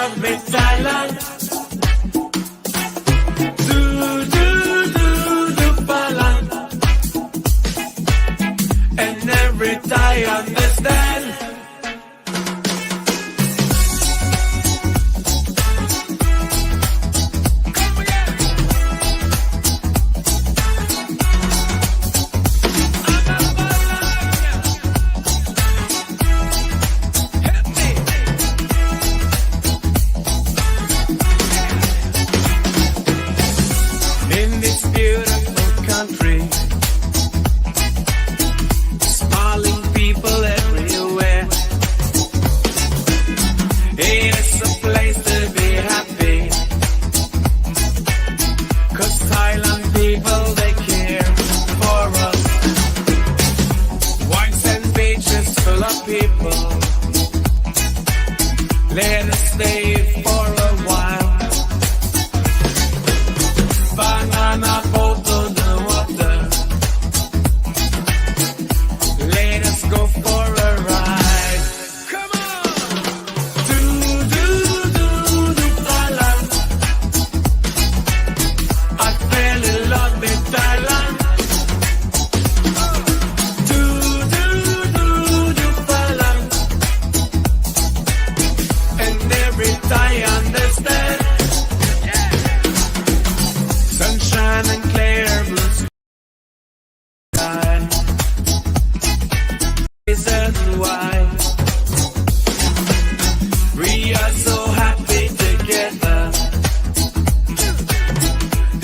love me Thailand. And every Thai understand. In this beautiful country, smiling people everywhere. It's a place to be happy, 'cause Thailand people, they care for us. Wines and beaches full of people. Let us stay for a while. Banana boat on the water. Let us go for a ride. Come on! Do Thailand. I fell in love with Thailand. Do Thailand. And every Thai understand. Sunshine and clear blue sky. Reason why we are so happy together.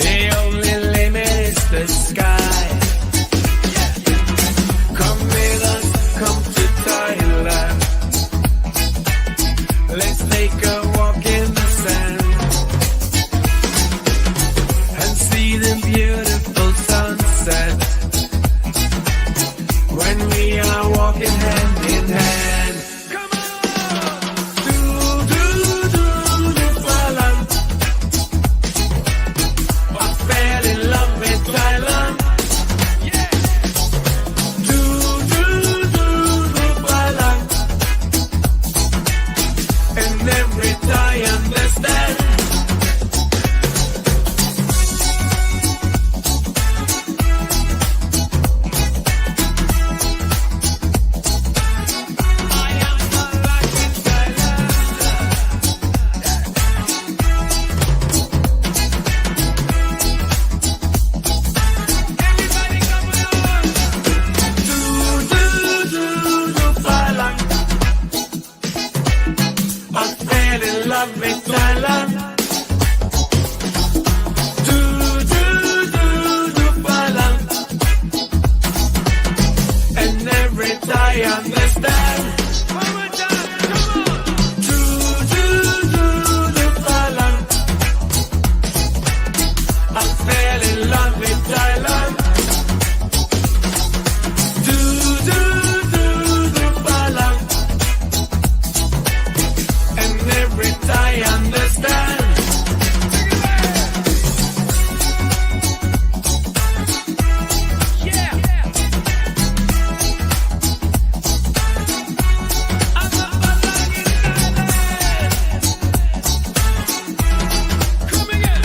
The only limit is the sky. Come with us, come to Thailand. Let's take a walk in the sand and see the beautiful sunset when we are walking hand in hand. Come on! Do Thailand. I fell in love with Thailand. Yeah. Do Thailand. And every Thai understand. I fell in love with Thailand. Do Thailand. And every Thai understand. One more time, come on. Do Thailand. I fell in love with Thailand. Do Thailand. And every Thai understand. Yeah. I'm a Balang in Thailand. Come again.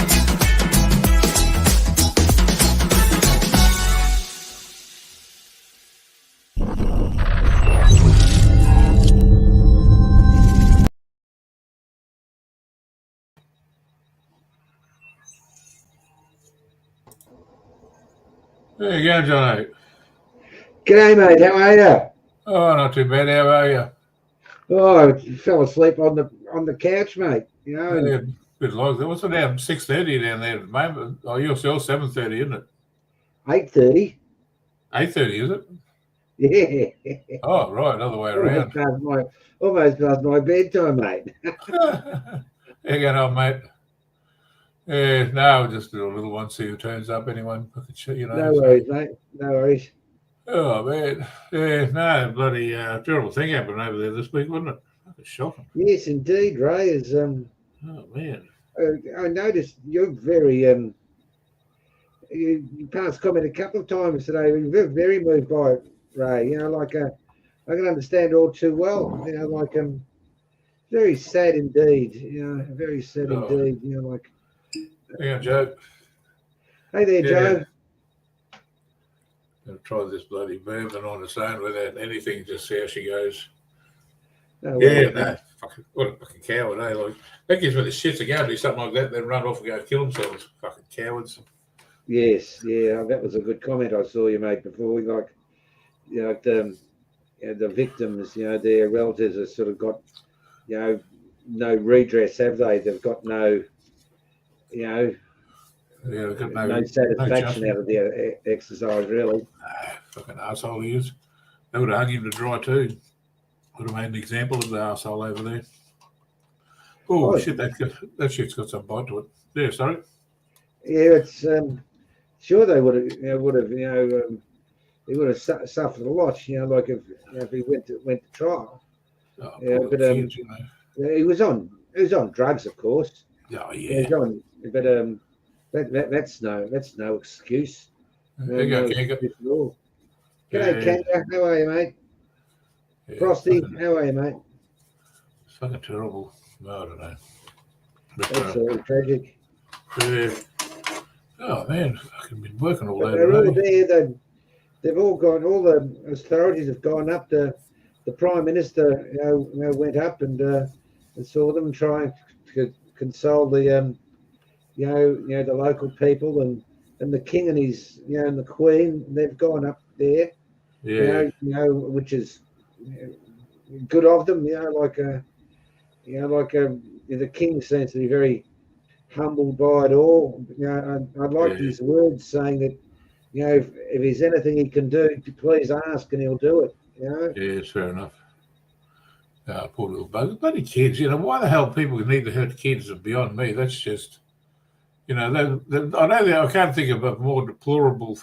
There you go, Johnny. G'day, mate. How are you? Oh, not too bad. How are you? Oh, I fell asleep on the couch, mate. You know, and Yeah, bit like that. What's it now? 6:30 down there at the moment. Oh, you're still 7:30, isn't it? 8:30. 8:30, is it? Yeah. Oh, right, other way around. Almost past my bedtime, mate. How you going on, mate? Yeah, no, just a little one, see who turns up. Anyone, you know. No worries, mate. No worries. Oh, man. Yeah, no, bloody terrible thing happened over there this week, wasn't it? It's shocking. Yes, indeed, Ray. Is Oh, man. I noticed you're very you passed comment a couple of times today. We're very moved by it, Ray. You know, like I can understand all too well. You know, like very sad indeed. You know, very sad Oh, indeed. You know, like, hang on, Joe. hey there, Yeah. Joe. Gonna try this bloody moving on its own without anything. Just see how she goes. Oh, Yeah, well, no, fucking, what a fucking coward, eh? Like, that gives me the shits to go and do something like that, then run off and go kill themselves. Fucking cowards. yes, yeah, that was a good comment I saw you made before. Like, you know, the victims, you know, their relatives have sort of got, you know, no redress, have they? They've got no, you know, Yeah, they've got no no satisfaction judgment. out of their exercise, really. Fucking arsehole he is. They would have hung him to dry too. Would have made an example of the arsehole over there. Oh, shit, that shit's got some bite to it. Yeah, sorry. Yeah, it's sure they would have, he would have suffered a lot, you know, like if he went to trial. Oh, Yeah, poor but kids, you know. he was on drugs, of course. Oh, He yeah. was on, but that's no excuse. There you No go, Kanka. excuse at all. Yeah, G'day, Kenya. How are you, mate? yeah, Frosty, fucking, how are you, mate? it's fucking terrible. No, I don't know. But, Absolutely tragic. yeah. Oh, man, fucking been working all But day they're all today. there. They've all gone. All the authorities have gone up. The Prime Minister, went up and saw them, trying to console the the local people, and the king and his and the queen. They've gone up there. Yeah, Which is good of them. The king seems to be very humbled by it all. I liked yeah, his words saying that, if there's anything he can do, please ask and he'll do it. yeah, it's fair enough. Poor little buggers. Bloody kids, you know, why the hell people need to hurt kids is beyond me. That's just, you know, I know that I can't think of a more deplorable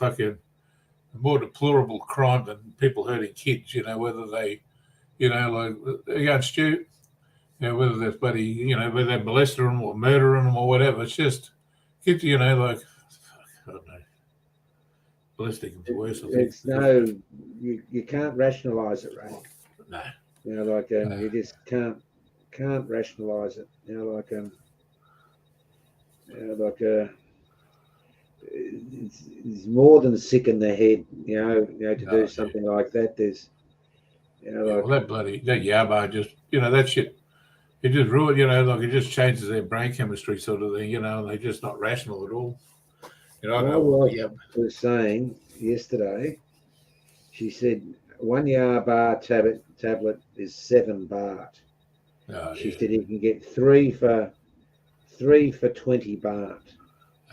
crime than people hurting kids, you know, whether they, you know, like against you, you know, whether they're bloody, you know, whether they molest them or murder them or whatever. It's just kids, you know, like, I don't know, molesting them's worse, I think. It's no, you can't rationalise it, right? No. You just can't rationalise it. It's more than sick in the head. To do something like that. There's, Well, that yaba just, you know, that shit. It just ruined, you know, like it just changes their brain chemistry, sort of thing. You know, and they're just not rational at all. You know, my wife was saying yesterday. She said 1 yaba tablet is 7 baht. She said you can get three for 20 baht.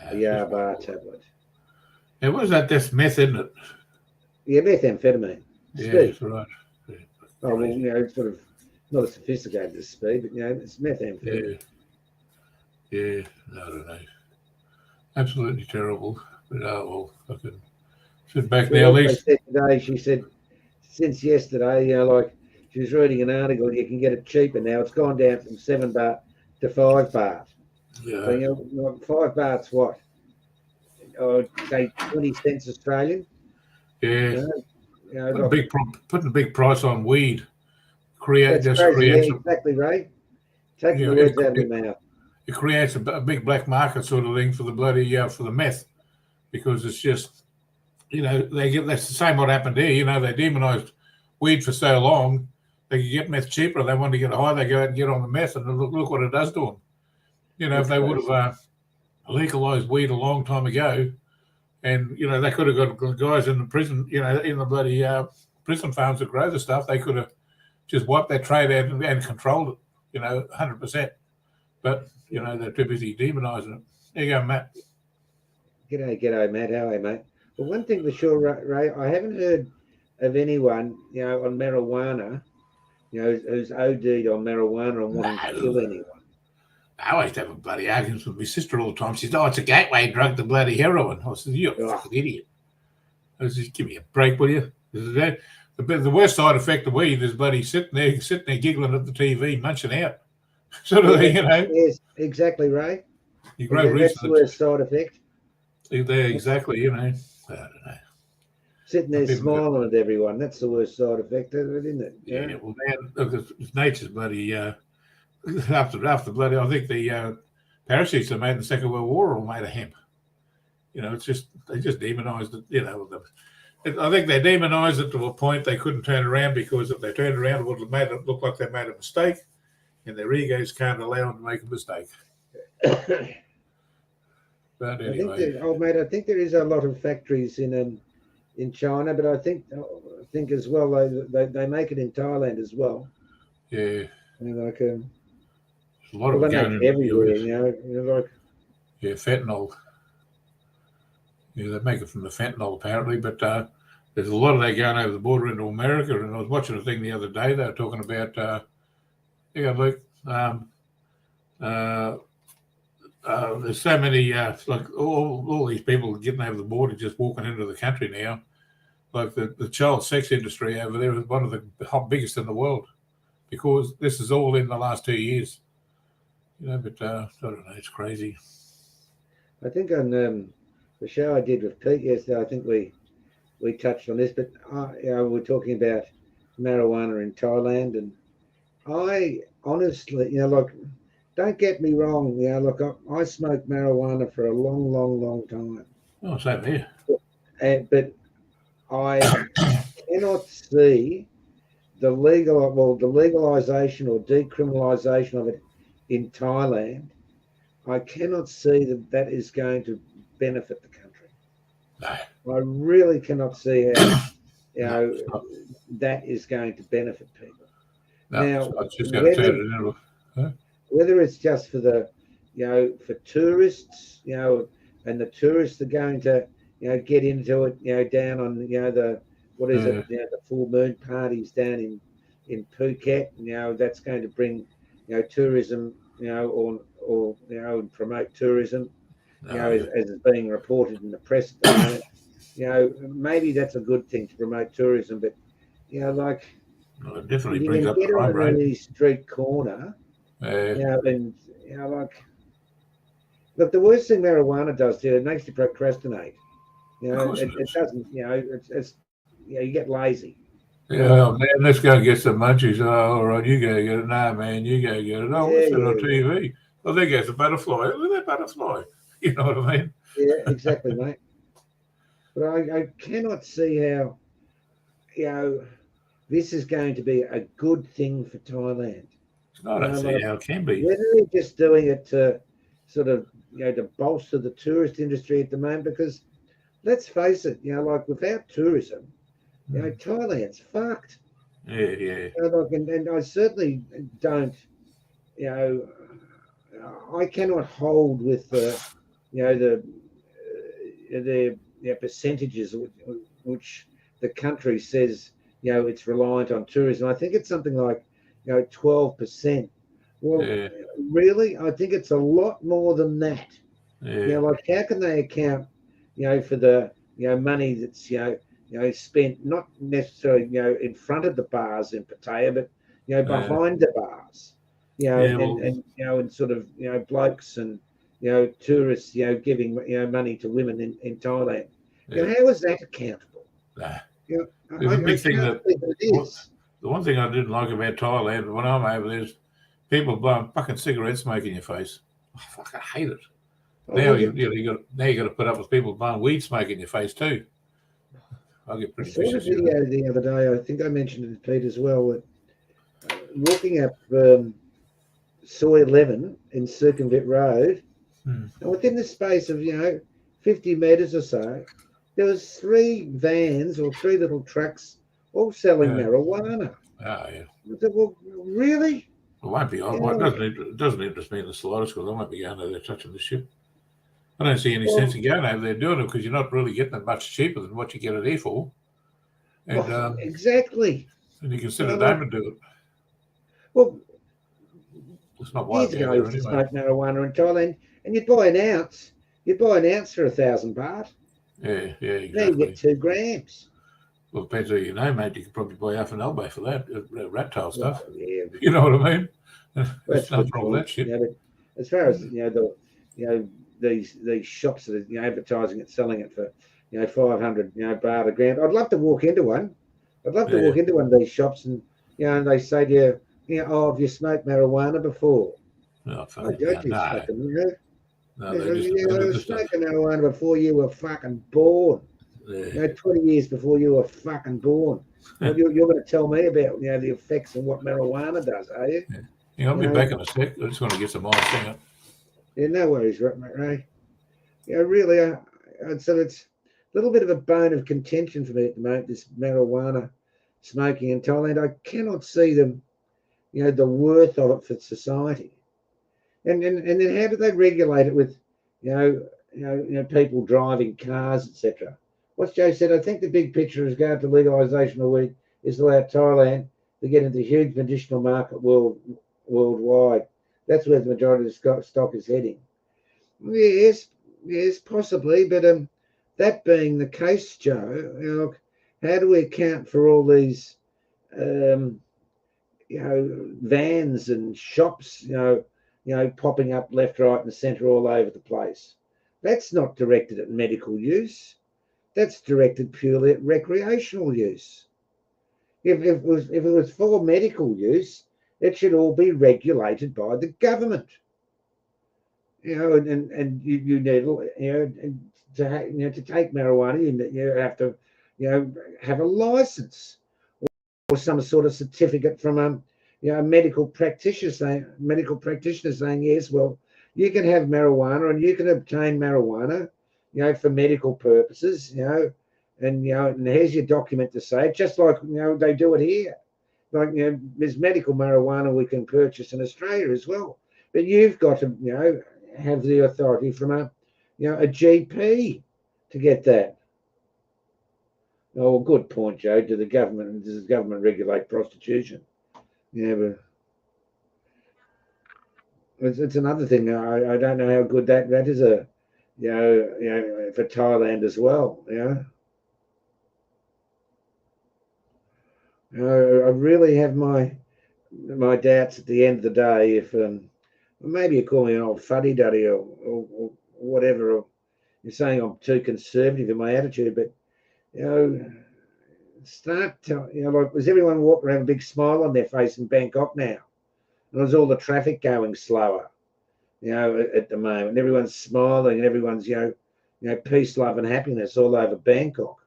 A yaba tablet. And what is that? That's meth, isn't it? Yeah, methamphetamine. Yeah, Speed. that's right. Yeah, Oh, well, it's sort of not as sophisticated as speed, but it's methamphetamine. Yeah, I don't know. Absolutely terrible. But well, fucking sit back now, at least. Today, she said, since yesterday, like she was reading an article, you can get it cheaper now. It's gone down from 7 baht to 5 baht. Yeah. So 5 baht's what? Say 20 cents Australian. Yeah. Putting a big price on weed creates exactly right. Taking the words out of my mouth. It creates a big black market sort of thing for the bloody for the meth, because it's just, you know, that's the same what happened here. You know, they demonized weed for so long, they could get meth cheaper. They wanted to get high, they go out and get on the meth, and look what it does to them. You know, if they would have legalized weed a long time ago, and you know, they could have got guys in the prison, you know, in the bloody prison farms that grow the stuff. They could have just wiped that trade out and controlled it, you know, 100%. But you know, they're too busy demonizing it. There you go, Matt. G'day, Matt. How are you, mate? Well, one thing for sure, Ray, I haven't heard of anyone, you know, on marijuana, you know, who's OD'd on marijuana and wanting to kill anyone. I always have a bloody arguments with my sister all the time. She says, "Oh, it's a gateway drug to bloody heroin." I said, "You're a fucking idiot." I said, "Give me a break, will you?" The worst side effect of weed is bloody sitting there giggling at the TV, munching out. Sort of thing, you know. Yes, exactly, Ray. You grow that's the worst side effect. There, exactly, you know. I don't know. Sitting there smiling at everyone. That's the worst side effect of it, isn't it? Yeah, well, man, look, it's nature's bloody after bloody, I think the parachutes they made in the Second World War were all made of hemp. It's just they just demonised it. I think they demonised it to a point they couldn't turn around, because if they turned around, it would have made it look like they made a mistake, and their egos can't allow them to make a mistake. But anyway, I think there is a lot of factories in China, but I think as well they make it in Thailand as well. Yeah, Like a lot of it going into everywhere. Like fentanyl. Yeah, they make it from the fentanyl apparently, but there's a lot of that going over the border into America. And I was watching a thing the other day. They were talking about, there's so many, like all these people getting over the border, just walking into the country now. Like the child sex industry over there is one of the biggest in the world, because this is all in the last 2 years. But I don't know, it's crazy. I think on the show I did with Pete yesterday, I think we touched on this, but we're talking about marijuana in Thailand, and I honestly, don't get me wrong, look, I smoked marijuana for a long time. Oh, same here. But I cannot see the legalization or decriminalisation of it in Thailand. I cannot see that is going to benefit the country. No. I really cannot see how that is going to benefit people. No, now, it's just going to turn it into whether it's just for for tourists, and the tourists are going to get into it, down on the the full moon parties down in Phuket, that's going to bring tourism, or and promote tourism, as is being reported in the press at the moment. Maybe that's a good thing to promote tourism, but it definitely you brings can up get the crime on rate. any street corner, and look, the worst thing marijuana does to you, it makes you procrastinate. It doesn't. It's you get lazy. Yeah, man, let's go get some munchies. Oh, all right, you go get it. Nah, man, you go get it. Oh, what's it on TV? Oh, there goes a butterfly. Look at that butterfly. You know what I mean? Yeah, exactly, mate. But I cannot see how, this is going to be a good thing for Thailand. I don't see how it can be. Whether they're just doing it to sort of, to bolster the tourist industry at the moment, because let's face it, without tourism, Thailand's fucked. Yeah. And I certainly don't, I cannot hold with the percentages which the country says, it's reliant on tourism. I think it's something like, 12%. Well, really, I think it's a lot more than that. Yeah. How can they account, for the, money that's, spent not necessarily, in front of the bars in Pattaya, but, behind the bars, and sort of, blokes and, tourists, giving, money to women in Thailand. How is that accountable? Nah. The big thing the one thing I didn't like about Thailand when I'm over there is people blowing fucking cigarette smoke in your face. I fucking hate it. Now you got to put up with people blowing weed smoke in your face too. I get pretty vicious. I saw a video the other day. I think I mentioned it to Pete as well. That walking up Soy 11 in Circumvent Road, and within the space of 50 metres or so, there was 3 vans or 3 little trucks all selling marijuana. Oh yeah. I said, well, really? It won't be. It doesn't interest me in the slightest, because I won't be going over there touching this shit. I don't see any sense in going over there doing it, because you're not really getting it much cheaper than what you get it here for. And exactly. And you can sit at home and do it. Well, it's not widely years ago, you used to smoke marijuana in Thailand, and you'd buy an ounce. You'd buy an ounce for 1,000 baht. Yeah, exactly. Now you get 2 grams. Well, depends who you know, mate. You could probably buy half an elbow for that rat tail stuff. Well, yeah, you know what I mean? That's nothing wrong with that shit. But as far as these shops that are advertising it, selling it for 500 baht a gram, I'd love to walk into one. I'd love to walk into one of these shops and and they say to you, Oh, have you smoked marijuana before? Oh, Oh, fucking God, hell. you No. fucking, No, they just invented were this stuff. smoking marijuana before you were fucking born. Yeah. 20 years before you were fucking born. Well, you're going to tell me about, the effects and what marijuana does, are you? Yeah, I'll You be know, back in a sec. I just want to get some ice thing up. yeah, no worries, right, mate, Ray. Really, so it's a little bit of a bone of contention for me at the moment, this marijuana smoking in Thailand. I cannot see them, the worth of it for society. And then how do they regulate it with, people driving cars, etc. What's Joe said? I think the big picture is going to legalisation of weed is to allow Thailand to get into the huge medicinal market worldwide. That's where the majority of the stock is heading. Yes, yes, possibly, but that being the case, Joe, how do we account for all these, um, vans and shops, popping up left, right, and centre all over the place? That's not directed at medical use. That's directed purely at recreational use. If it was for medical use, it should all be regulated by the government. And you need, to take marijuana, you have to, have a license or some sort of certificate from a medical practitioner saying yes, well, you can have marijuana and you can obtain marijuana, for medical purposes, and here's your document to say it, just like they do it here. Like there's medical marijuana we can purchase in Australia as well, but you've got to have the authority from a GP to get that. Oh, good point, Joe. Does the government regulate prostitution? Yeah, but it's another thing. I don't know how good that is for Thailand as well. I really have my doubts at the end of the day if maybe you call me an old fuddy duddy or whatever. Or you're saying I'm too conservative in my attitude, but you know, start to like was everyone walking around with a big smile on their face in Bangkok now? And there's all the traffic going slower, at the moment. Everyone's smiling and everyone's peace, love, and happiness all over Bangkok.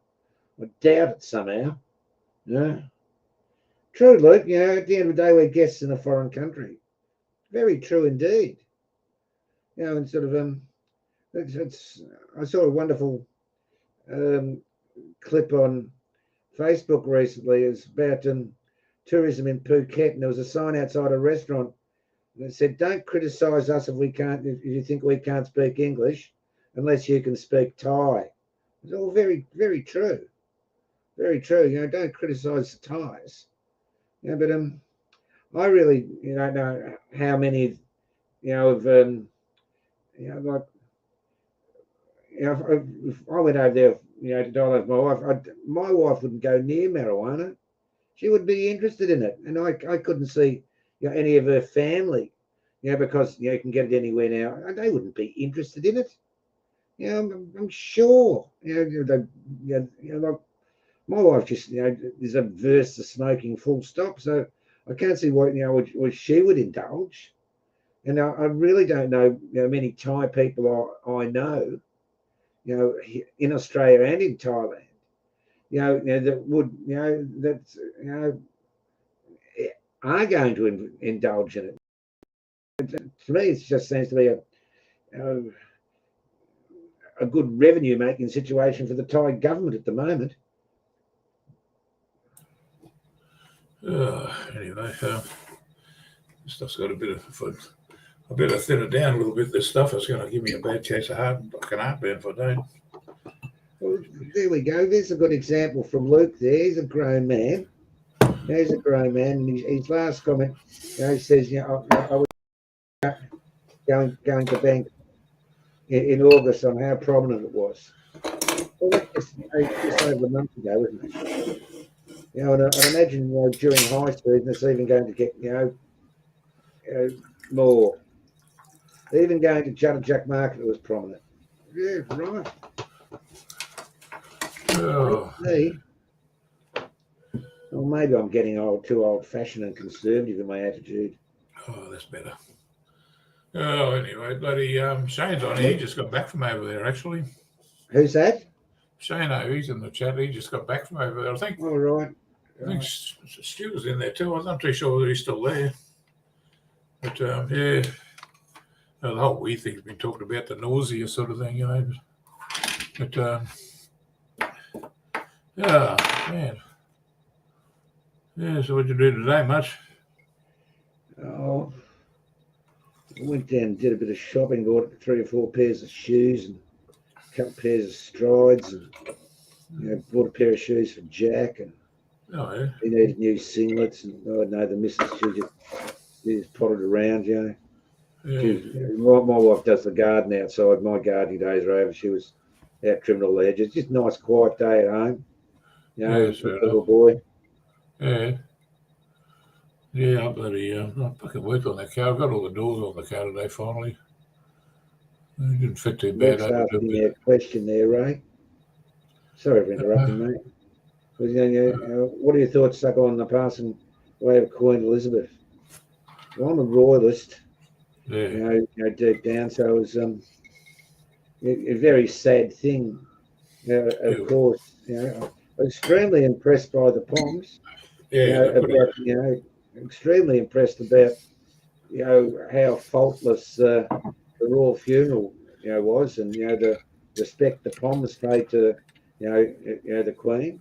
I doubt it somehow. Yeah. True, Luke. At the end of the day, we're guests in a foreign country. Very true indeed. And sort of I saw a wonderful clip on Facebook recently. It's about tourism in Phuket, and there was a sign outside a restaurant that said, "Don't criticise us if you think we can't speak English, unless you can speak Thai." It's all very, very true. Very true. Don't criticise the Thais. But I really, don't know how many, of like, if I went over there, to dine with my wife, my wife wouldn't go near marijuana. She would be interested in it, and I couldn't see, any of her family, because you can get it anywhere now. They wouldn't be interested in it. I'm sure. Like my wife just, is averse to smoking full stop, so I can't see what she would indulge. And I really don't know, many Thai people I know, in Australia and in Thailand, that would, that, are going to indulge in it. To me, it just seems to be a good revenue making situation for the Thai government at the moment. Anyway, this stuff's got a bit of fun. I better thin it down a little bit. This stuff is going to give me a bad case of heartburn if I don't. Well, there we go. There's a good example from Luke there. He's a grown man. He's a grown man. And his last comment, he says, I was going to bank in August on how prominent it was. Well, that's just over a month ago, isn't it? And I imagine, during high season, it's even going to get, more. Even going to Chutterjack Market, it was prominent. Yeah, right. Oh. I Well, maybe I'm getting too old-fashioned and conservative in my attitude. Oh, that's better. Oh, anyway, bloody Shane's on here. He just got back from over there, actually. Who's that? Shane, he's in the chat. He just got back from over there. I think All right. Stu was in there too. I'm not too sure whether he's still there. But yeah, the whole wee thing's been talked about, the nausea sort of thing, you know. But yeah, man. Yeah, so what'd you do today, much? Oh, I went down and did a bit of shopping, bought 3 or 4 pairs of shoes and a couple of pairs of strides, and bought a pair of shoes for Jack, and Oh, yeah. he needed new singlets, and the missus, she just potted around, Yeah. My wife does the garden outside. My gardening days are over. She was out trimming all the hedges. Just a nice, quiet day at home. Yeah, with the little boy. Yeah. Yeah, I fucking worked on that car. I got all the doors on the car today, finally. It didn't fit too bad. That's asking me a question there, Ray. Sorry for interrupting, mate. What are your thoughts up on the passing away of Queen Elizabeth? Well, I'm a royalist, Yeah. Deep down. So it was a very sad thing. Of course, I was extremely impressed by the Poms. Extremely impressed about how faultless the royal funeral was, and the respect the Poms paid to the Queen.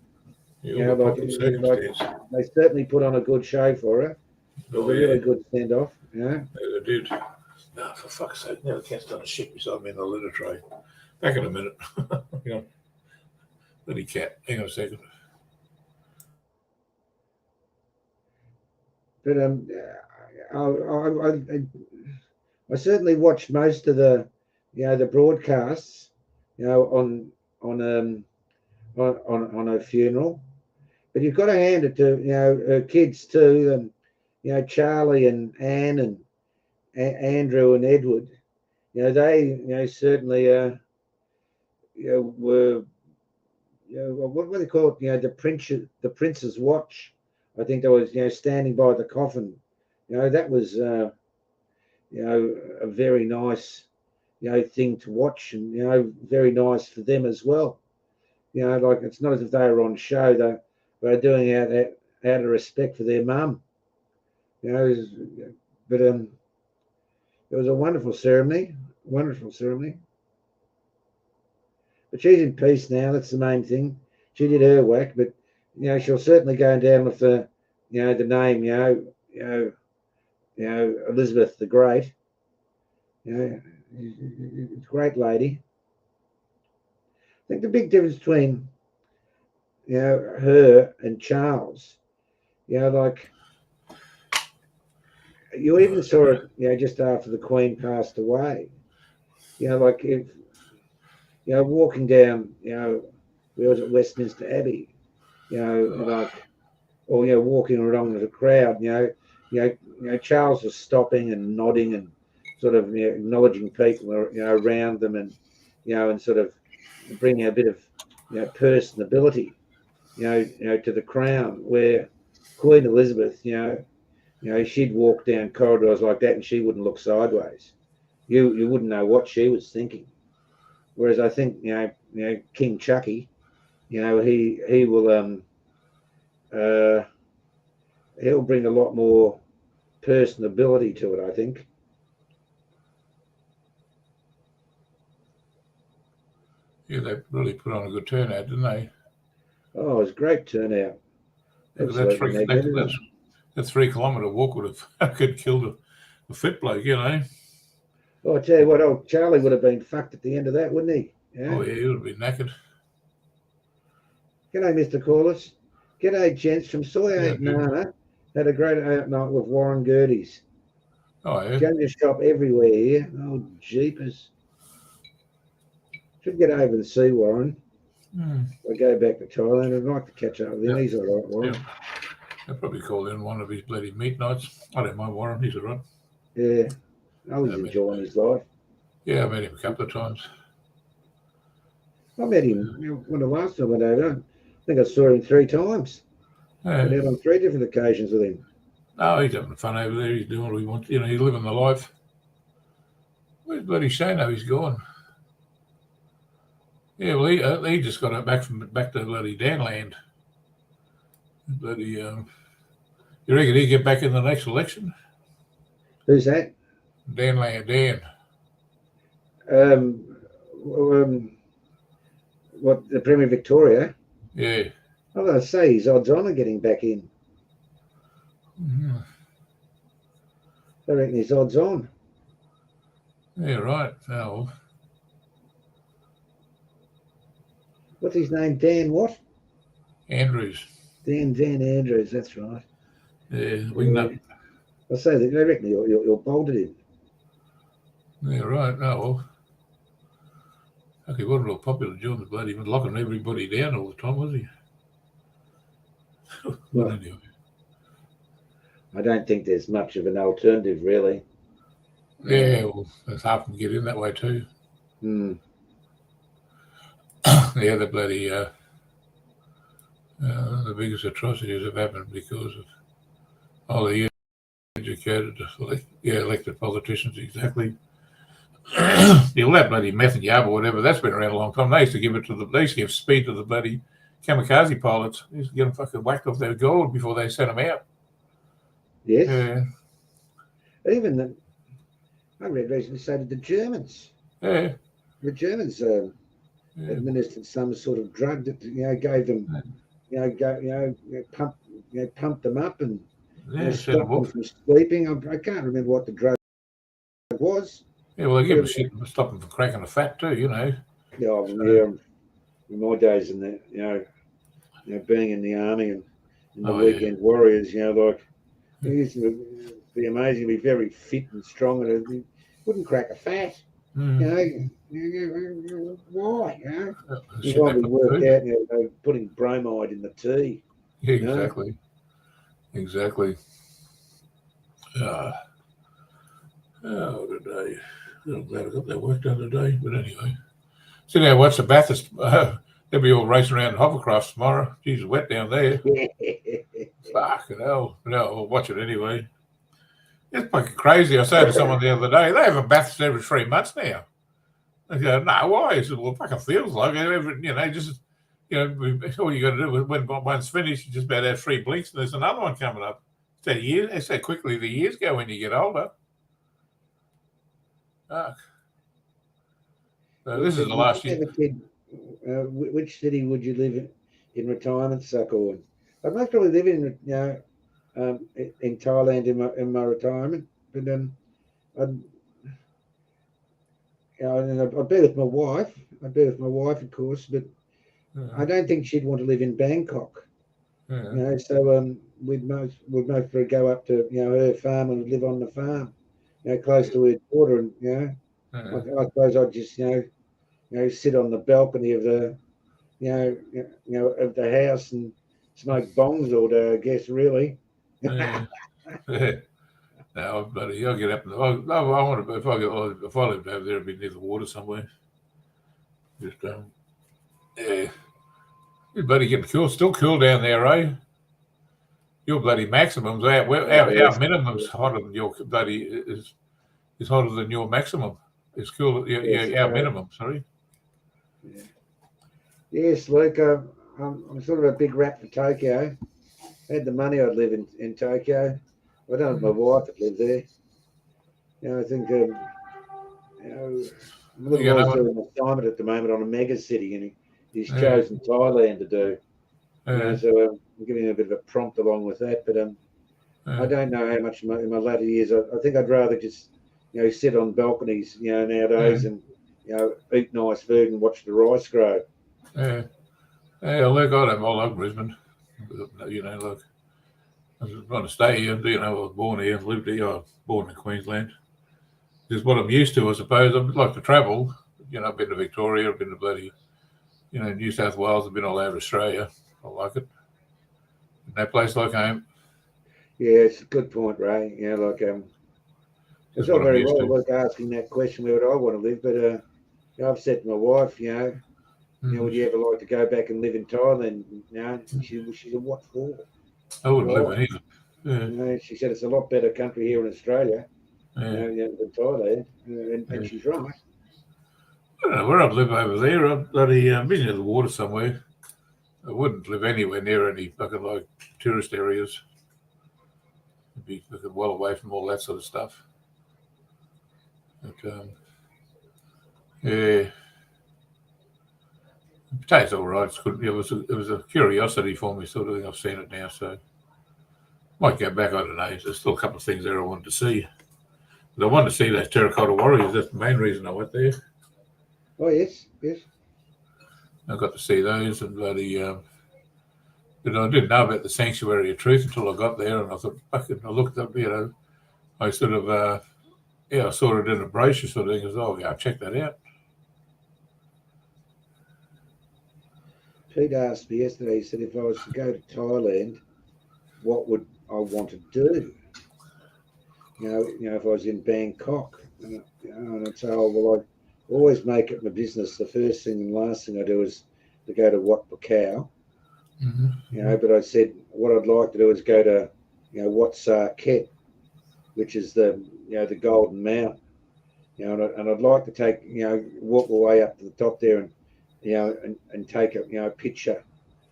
They certainly put on a good show for her. It was a really good send off. Yeah, they did. No, for fuck's sake, now the cat's done a shit beside me in the litter tray. Back in a minute. Bloody cat. Hang on a second. But I certainly watched most of the the broadcasts on a funeral. But you've got to hand it to her kids too, and Charlie and Anne and Andrew and Edward. They certainly were what do they call it? The Prince's Watch. I think they was standing by the coffin. That was a very nice thing to watch, and very nice for them as well. Like it's not as if they were on show. They were doing it out of respect for their mum. But it was a wonderful ceremony. But she's in peace now. That's the main thing. She did her whack, but she'll certainly go down with the name Elizabeth the Great. Great lady. I think the big difference between her and Charles, like you even saw it, just after the Queen passed away. Like if walking down, we was at Westminster Abbey, like, or walking along the crowd, Charles was stopping and nodding and sort of acknowledging people, around them, and and sort of bringing a bit of personability, to the crown. Where Queen Elizabeth, she'd walk down corridors like that and she wouldn't look sideways. You wouldn't know what she was thinking. Whereas I think King Chucky, he will he'll bring a lot more personability to it, I think. Yeah, they really put on a good turnout, didn't they? Oh, it was a great turnout. That 3 kilometre walk would have could killed a fit bloke, Oh, I tell you what, old Charlie would have been fucked at the end of that, wouldn't he? Yeah? Oh, yeah, he would have been knackered. G'day, Mr. Corliss. G'day, gents from Soy 8 Nana. Had a great night with Warren Gertie's. Oh, yeah. Going to shop everywhere here. Oh, jeepers. Should get over the sea, Warren. I go back to Thailand. I'd like to catch up with him. He's all right, Warren. They'll probably call in one of his bloody meat nights. I don't mind Warren. He's all right. Yeah. I was enjoying his life. Yeah, I met him a couple of times. I met him when the last time I went over. I think I saw him 3 times. Been out on 3 different occasions with him. No, he's having fun over there. He's doing what he wants. He's living the life. Where's bloody Shano? He's gone. Yeah, well, he just got back to bloody Danland. Bloody, you reckon he'll get back in the next election? Who's that? Danland, Dan. What, the Premier Victoria? Yeah. I was going to say his odds on are getting back in. Mm-hmm. I reckon his odds on. Yeah, right. Oh. What's his name? Dan what? Andrews. Dan Andrews, that's right. Yeah, Wingnut. I say that I reckon you'll bolt at him. Yeah, right. Oh, well. Okay, he wasn't real popular during the bloody, he was locking everybody down all the time, was he? Well, anyway. I don't think there's much of an alternative, really. Yeah, well, there's half of them get in that way too. Mm. Yeah, the bloody, the biggest atrocities have happened because of all the educated, elected politicians, exactly. All that bloody meth and yab or whatever, that's been around a long time. They used to give speed to the bloody kamikaze pilots. They used to get them fucking whacked off their gold before they sent them out. Yes. Yeah. Even I read recently say that the Germans. Yeah. The Germans administered some sort of drug that gave them, pumped them up and stopped them from sleeping. I can't remember what the drug was. Yeah, well, they give them shit and stop them from cracking the fat too, Yeah, in my days, in the being in the army and in the weekend warriors, he used to be amazing, be very fit and strong, and he wouldn't crack a fat. Mm. Why? He probably worked out, putting bromide in the tea. Yeah, exactly. Exactly. Today. I'm glad I got that work done today. But anyway, sit down, watch the Bathurst. They'll be all racing around in hovercrafts tomorrow. Geez, it's wet down there. Fucking hell. No, I'll watch it anyway. It's fucking crazy. I said to someone the other day, they have a Bathurst every 3 months now. I go, no, why? I said, well, it fucking feels like it. All you got to do when one's finished, you just about have 3 blinks and there's another one coming up. It's how quickly the years go when you get older. Fuck. So this is the last year. Which city would you live in retirement, Sucker? I'd most probably live in Thailand in my retirement, but I'd be with my wife. I'd be with my wife, of course, but I don't think she'd want to live in Bangkok. So we'd most probably go up to her farm and live on the farm, close to her daughter, and I suppose I'd just sit on the balcony of the of the house and smoke bongs all day, I guess, really. No, bloody, I'll get up. I want to. If I lived over there, it'd be near the water somewhere. Just yeah. You bloody getting cool. Still cool down there, eh? Your bloody maximums. Our minimum's hotter than your bloody is hotter than your maximum. It's cool. Our minimum. Sorry. Yeah. Yes, Luke. I'm sort of a big rat for Tokyo. I had the money, I'd live in Tokyo. I don't have my wife that lived there. I think I'm doing an assignment at the moment on a mega city, and he's chosen Thailand to do. So I'm giving him a bit of a prompt along with that. But I don't know how much in my latter years. I think I'd rather just sit on balconies nowadays and eat nice food and watch the rice grow. Yeah. Look, I love Brisbane. Look, I was trying to stay here. I was born here, lived here. I was born in Queensland. Just what I'm used to, I suppose. I'd like to travel. I've been to Victoria. I've been to bloody, New South Wales. I've been all over Australia. I like it. No place like home. Yeah, it's a good point, Ray. It's all very well like asking that question, where would I want to live? But I've said to my wife, would you ever like to go back and live in Thailand? She said, what for? I wouldn't Well, live in either. Yeah, you know, she said it's a lot better country here in Australia, yeah. than Thailand, and Yeah. she's right. I don't know where I'd live over there. I'd bloody be near the water somewhere. I wouldn't live anywhere near any fucking like tourist areas. I'd be fucking well away from all that sort of stuff. But yeah, the taste all right. It's good. It was a curiosity for me, sort of thing. I've seen it now, so might go back. I don't know. There's still a couple of things there I wanted to see. But I wanted to see those terracotta warriors. That's the main reason I went there. Oh yes, yes. I got to see those and bloody. But I didn't know about the Sanctuary of Truth until I got there, and I thought, fucking, I looked up, I sort of, I saw it in a brochure sort of thing. I was, oh, yeah, check that out. Pete asked me yesterday. He said if I was to go to Thailand, what would I want to do? If I was in Bangkok, and I'd say, oh well, I always make it my business. The first thing and last thing I do is to go to Wat Pacao. Mm-hmm. But I said what I'd like to do is go to, Wat Saket, which is the Golden Mount. And I'd like to take, walk my way up to the top there and, and take a picture,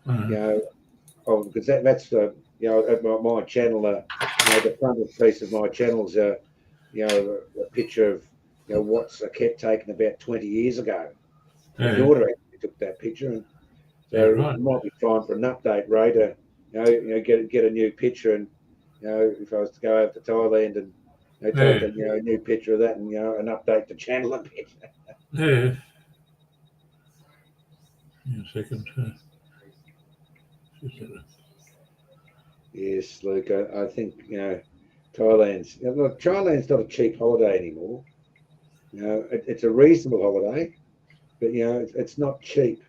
because that's at my channel, the front piece of my channel is a picture of, Wat Saket taken about 20 years ago. Yeah. My daughter actually took that picture, and so it might be fine for an update, Ray, to get a new picture, and if I was to go over to Thailand and take a new picture of that, and and update the channel a bit. Yeah. A second. Yes, Luke. I think Thailand's not a cheap holiday anymore. It's a reasonable holiday, but it's not cheap.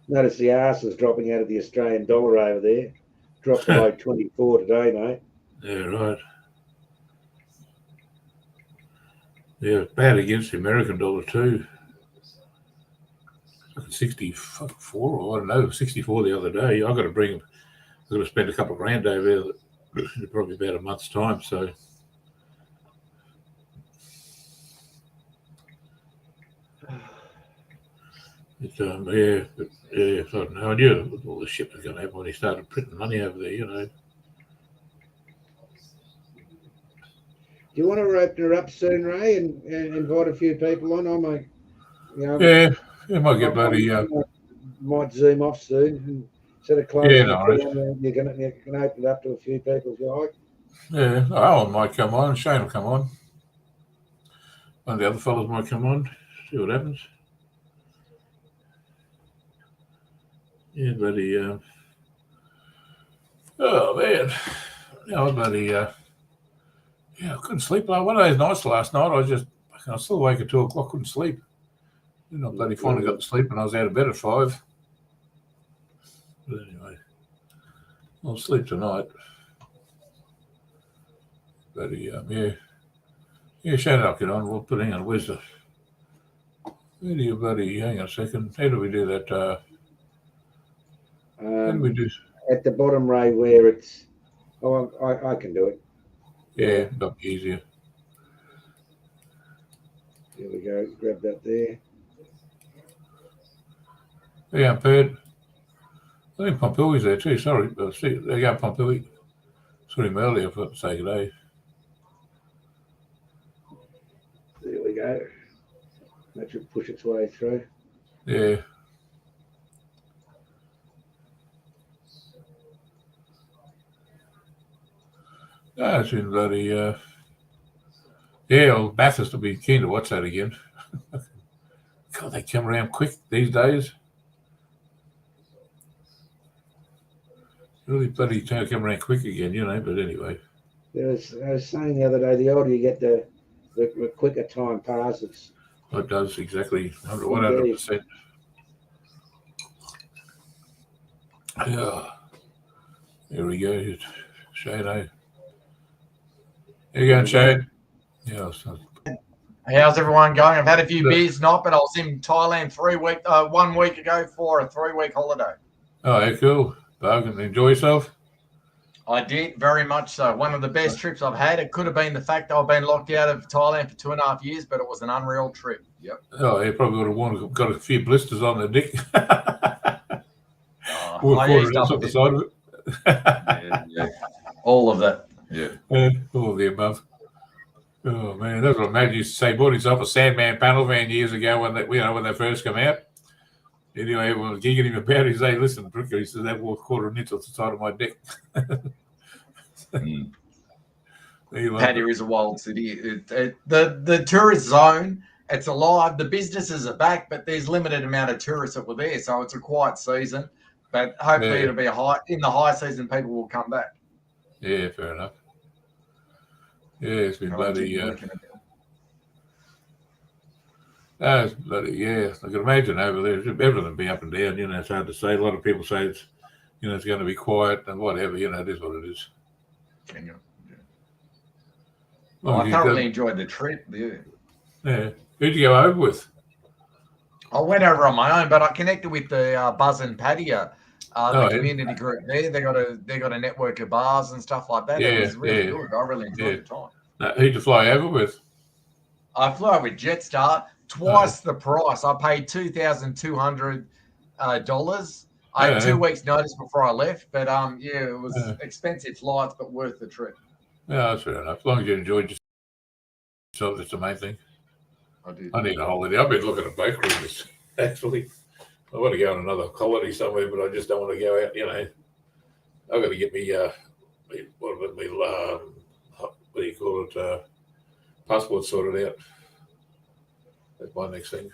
Notice the arse is dropping out of the Australian dollar over there. Dropped below 24 today, mate. Yeah, right. Yeah, bad against the American dollar too. 64, or I don't know, 64 the other day. I've got to spend a couple of grand over there in probably about a month's time. So, it's, I don't know. I knew all the shit was going to happen when he started printing money over there, Do you want to open her up soon, Ray, and invite a few people on? I might, it might get bloody. Might zoom off soon, and instead of closing no, you can open it up to a few people if you like. Yeah, Alan might come on. Shane will come on. One of the other fellows might come on. See what happens. Yeah, bloody. Oh man, bloody. I couldn't sleep. Like one of those nights last night, I was still awake at 2 o'clock. Couldn't sleep. I bloody finally got to sleep, and I was out of bed at 5. But anyway, I'll sleep tonight. Bloody Shane, I'll get on. We'll put hang on. Where's the? Where do you bloody? Hang on a second. How do we do that? How do we do? At the bottom, Ray, where it's. Oh, I can do it. Yeah, that'll be easier. Here we go. Grab that there. Yeah, Pat. I think Pompili's there too. Sorry, see, there you go, Pompili. Saw him earlier. I forgot to say good day. There we go. That should push its way through. Yeah. It's been bloody. Old Bathurst will be keen to watch that again. God, they come around quick these days. Really bloody come around quick again, but anyway. I was saying the other day, the older you get, the quicker time passes. It does, exactly. 100%. Yeah. Here we go. Shane, How you going, Shane? Yeah. How's everyone going? I've had a few beers, but I was in Thailand 1 week ago for a 3-week holiday. Oh, yeah, cool. Bargain. Enjoy yourself? I did, very much so. One of the best trips I've had. It could have been the fact that I've been locked out of Thailand for 2.5 years, but it was an unreal trip. Yep. Oh, you probably would have got a few blisters on the dick. I used up off the side of it. yeah. All of that. Yeah. All of the above. Oh man, that's what Matt used to say. Bought himself a Sandman panel van years ago when they first come out. Anyway, everyone was giggling him about it. He said, "Listen, Brooker," he says, "that was 1/4 inch off the side of my dick." Pattaya is a wild city. The tourist zone, it's alive. The businesses are back, but there's limited amount of tourists that were there, so it's a quiet season. But hopefully it'll be in the high season, people will come back. Yeah, fair enough. Yeah, it's been bloody. It's bloody. Yeah, I can imagine over there. Everything be up and down. It's hard to say. A lot of people say it's, it's going to be quiet and whatever. It is what it is. Yeah. Well, I thoroughly enjoyed the trip. Yeah. Who'd you go over with? I went over on my own, but I connected with the Buzz and Pattaya, the community group there. They got a network of bars and stuff like that. It was really good. I really enjoyed the time. Who'd you fly over with? I flew over with Jetstar. Twice the price. I paid $2,200. I had 2 weeks notice before I left, but it was expensive flights, but worth the trip. Yeah, that's fair enough. As long as you enjoyed yourself, that's the main thing. I did. I need a holiday. I've been looking at boat cruises, actually. I want to go on another holiday somewhere, but I just don't want to go out, I've got to get me, what do you call it, passport sorted out. That's my next thing.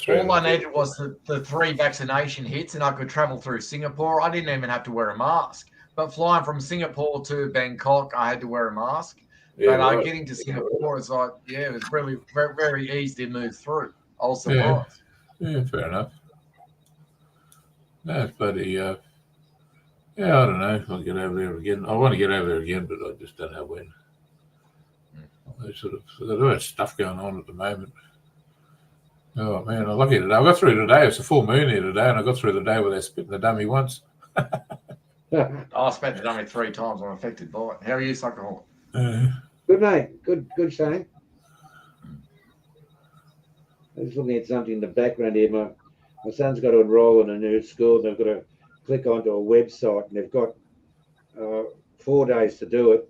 All I needed was the 3 vaccination hits, and I could travel through Singapore. I didn't even have to wear a mask. But flying from Singapore to Bangkok, I had to wear a mask. Yeah, but getting to Singapore is like, it was really very, very easy to move through. I was surprised. Yeah, fair enough. That's bloody, I don't know. I'll get over there again. I want to get over there again, but I just don't know when. There's there's stuff going on at the moment. Oh man, I'm lucky today. I got through today. It's a full moon here today, and I got through the day without spitting the dummy once. I spent the dummy 3 times. I'm affected by it. How are you, Suckerholic? Good, mate. Good, Shane. I was looking at something in the background here. My son's got to enroll in a new school. They've got to click onto a website, and they've got 4 days to do it.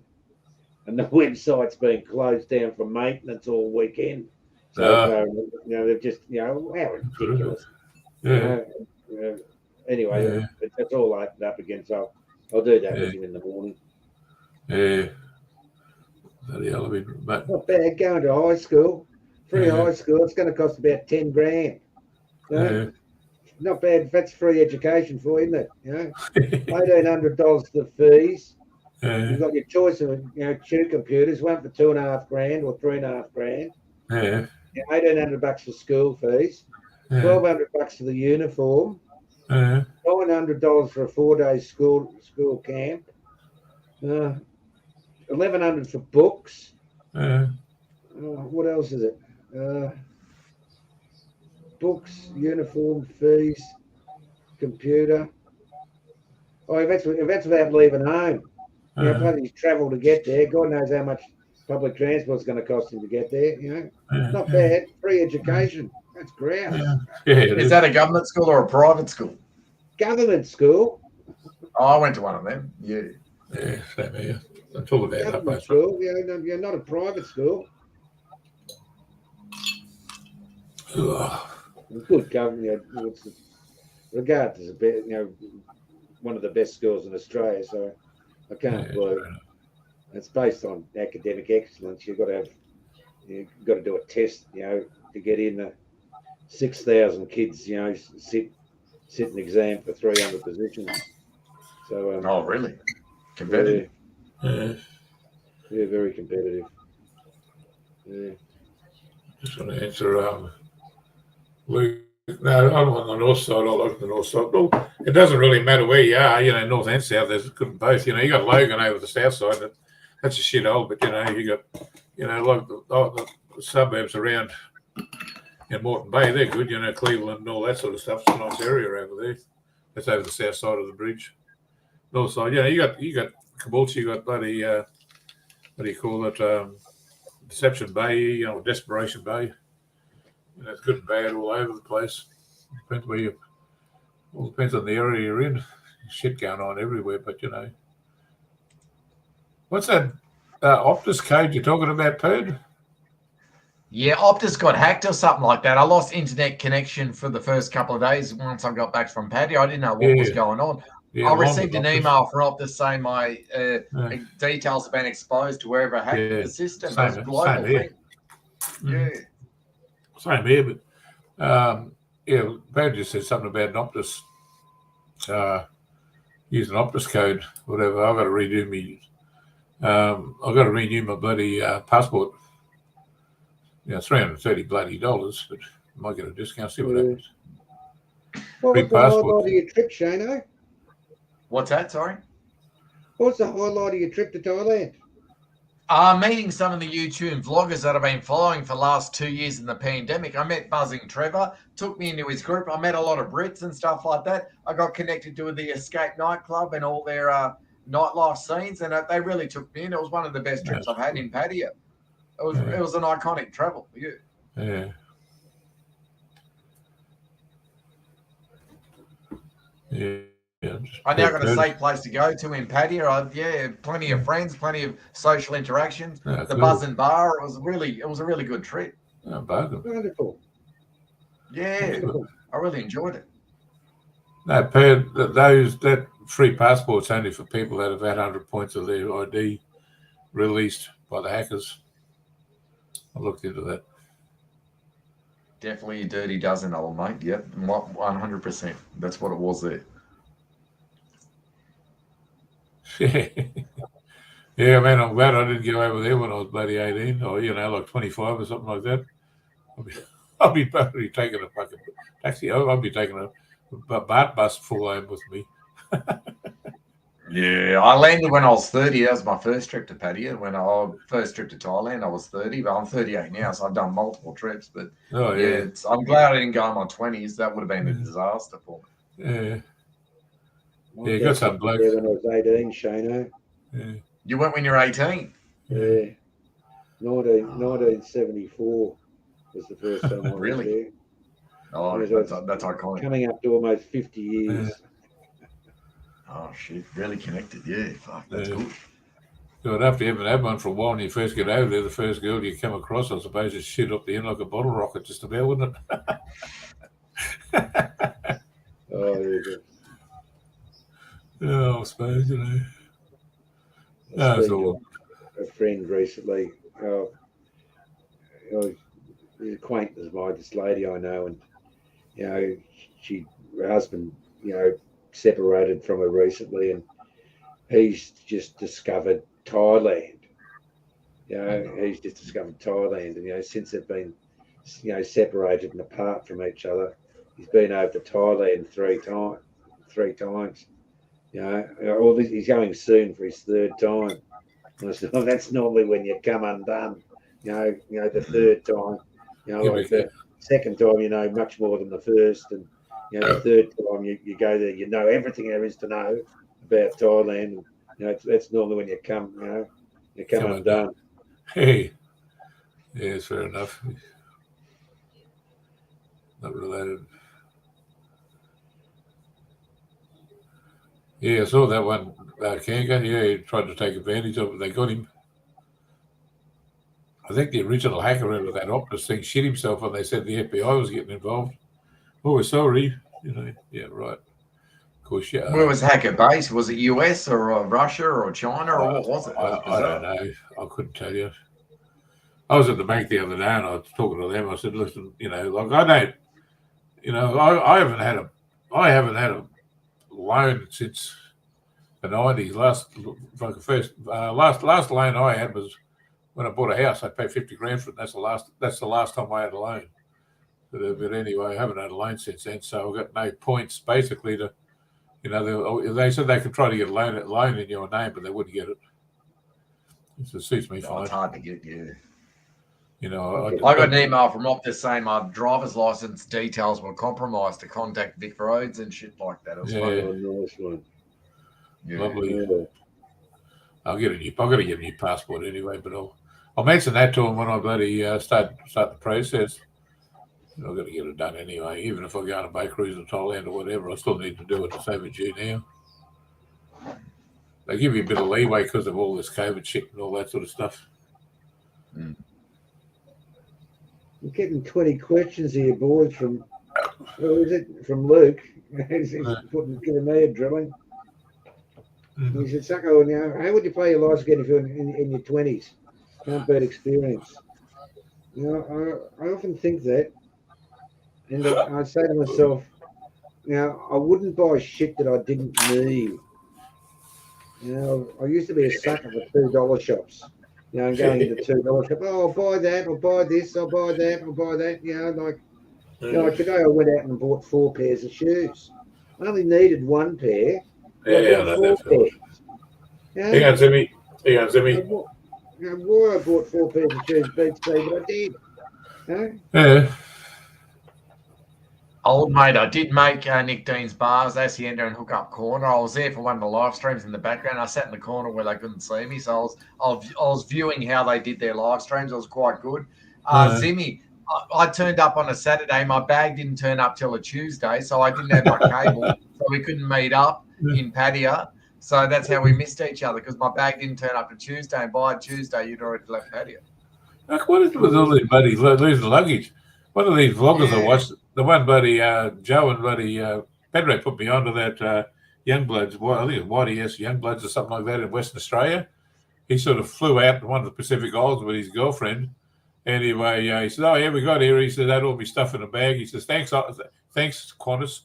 And the website's been closed down for maintenance all weekend. So, they've just, how ridiculous. Anyway, it's all opened up again. So I'll do that with him in the morning. Yeah. Not bad going to high school. Free high school. It's going to cost about 10 grand. Not bad. That's free education for you, isn't it? $1,800 for fees. You've got your choice of two computers, one for 2.5 grand or 3.5 grand. $1,800 for school fees. $1,200 for the uniform. $900 for a 4-day school camp. $1,100 for books. What else is it? Books, uniform, fees, computer. Oh, if that's without leaving home. Plus his travel to get there. God knows how much public transport's going to cost him to get there. Not bad. Free education. That's great. Is that a government school or a private school? Government school. Oh, I went to one of them. Yeah, same here. That's all about government school. You're not a private school. Good government. Regarded as one of the best schools in Australia. So I can't believe it's based on academic excellence. You've got to do a test, to get in. The 6,000 kids, sit an exam for 300 positions. So. Oh, really? Competitive. Yeah, very competitive. Yeah. Just want to answer, Luke. No, I'm on the north side. I like the north side. Well, it doesn't really matter where you are, north and south. There's good in both. You got Logan over the south side. That's a shithole, but you got, like the suburbs around in Moreton Bay. They're good. Cleveland and all that sort of stuff. It's a nice area over there. That's over the south side of the bridge. North side, yeah. You got Caboolture, you got bloody what do you call it? Deception Bay, Desperation Bay. It's good and bad all over the place. Depends where you. All depends on the area you're in. Shit going on everywhere, but what's that Optus code you're talking about, Ped? Yeah, Optus got hacked or something like that. I lost internet connection for the first couple of days once I got back from Paddy. I didn't know what was going on. Yeah, I received an email from Optus saying my details have been exposed to whoever hacked the system. It was a global thing. Yeah. Same here, but Pad just said something about an Optus, using Optus code, whatever. I've got to redo me. I've got to renew my bloody passport. $330 bloody dollars, but I might get a discount. See what happens. What was the highlight of your trip, Shano? What's that? Sorry. What's the highlight of your trip to Thailand? Meeting some of the YouTube vloggers that I've been following for the last 2 years in the pandemic. I met Buzzing Trevor, took me into his group. I met a lot of Brits and stuff like that. I got connected to the Escape nightclub and all their nightlife scenes, and they really took me in. It was one of the best trips I've had in Pattaya. It was an iconic travel. Yeah. I now got a safe place to go to in Pattaya. Plenty of friends, plenty of social interactions. The Buzz and Bar. It was a really good trip. Wonderful. Yeah, wonderful. I really enjoyed it. No, Pat, that free passport's only for people that have had 100 points of their ID released by the hackers. I looked into that. Definitely a dirty dozen, old mate. Yep, 100%. That's what it was there. Yeah, man, I'm glad I didn't get over there when I was bloody 18 or, like 25 or something like that. I'll be probably taking a fucking taxi. I'll be taking a BART bus full home with me. Yeah, I landed when I was 30. That was my first trip to Pattaya. First trip to Thailand, I was 30, but I'm 38 now, so I've done multiple trips. But I'm glad I didn't go in my 20s. That would have been a disaster for me. Yeah. Yeah, you got some bloke. When I was 18, Shano. Yeah. You went when you were 18? Yeah. 1974 was the first time I was Really? there. Oh, that's iconic. Coming up to almost 50 years. Oh, shit. Really connected. Yeah, fuck, that's good. You'd have to have one for a while when you first get over there. The first girl you come across, I suppose, is shoot up the end like a bottle rocket just about, wouldn't it? I suppose, A friend recently, an acquaintance of mine, this lady I know, and her husband, separated from her recently, and he's just discovered Thailand. He's just discovered Thailand, and since they've been, separated and apart from each other, he's been over to Thailand three times. He's going soon for his third time. And I said, that's normally when you come undone. The third time. The second time, much more than the first, and the third time you go there, everything there is to know about Thailand. And, that's normally when you come, undone. Hey, yeah, it's fair enough. Not related. Yeah, I saw that one. Kanga, he tried to take advantage of it. They got him. I think the original hacker out of that Optus thing shit himself when they said the FBI was getting involved. Oh, we're sorry. Yeah, right. Of course, yeah. Where was hacker based? Was it US or Russia or China or what was it? I don't know. I couldn't tell you. I was at the bank the other day and I was talking to them. I said, listen, I haven't had a loan since the 90s. Last loan I had was when I bought a house. I paid 50 grand for it. That's the last time I had a loan. But anyway, I haven't had a loan since then, so I've got no points basically to, they said they could try to get a loan in your name, but they wouldn't get it. It suits me fine. It's hard to get, yeah. You know, I got an email from Optus saying my driver's license details were compromised to contact Vic Roads and shit like that. It was funny. Oh, nice one. Yeah. Lovely. Yeah. I've got to get a new passport anyway, but I'll mention that to him when I bloody start the process. I've got to get it done anyway. Even if I go on a boat cruise in Thailand or whatever, I still need to do it to save a G now. They give you a bit of leeway because of all this COVID shit and all that sort of stuff. I'm getting 20 questions here, boys, from who is it? From Luke. He's giving me a drilling. Mm-hmm. He said, Sucko, how would you play your life again if you're in your 20s? Can't beat experience. I often think that. And I say to myself, I wouldn't buy shit that I didn't need. I used to be a sucker for $2 shops. And going into $2 shop, I'll buy that, I'll buy this, I'll buy that, I'll buy that. Like today I went out and bought 4 pairs of shoes. I only needed 1 pair. I bought 4 pairs. Hang on, Zimmy. Why I bought 4 pairs of shoes beats me, but I did. Yeah. Old mate, I did make Nick Dean's Bars, Hacienda and Hookup Corner. I was there for one of the live streams in the background. I sat in the corner where they couldn't see me, so I was viewing how they did their live streams. It was quite good. Zimmy, I turned up on a Saturday. My bag didn't turn up till a Tuesday, so I didn't have my cable, so we couldn't meet up in Pattaya. So that's how we missed each other, because my bag didn't turn up to Tuesday, and by Tuesday you'd already left Pattaya. Like, what is it with all these buddies losing luggage? One of these vloggers I watched, the one buddy, Joe and buddy Pedro put me onto that Youngbloods, I think it was YDS Youngbloods or something like that in Western Australia. He sort of flew out to one of the Pacific Islands with his girlfriend. Anyway, he said, "Oh yeah, we got here." He said, "That all my stuff in a bag." He says, "Thanks, Qantas."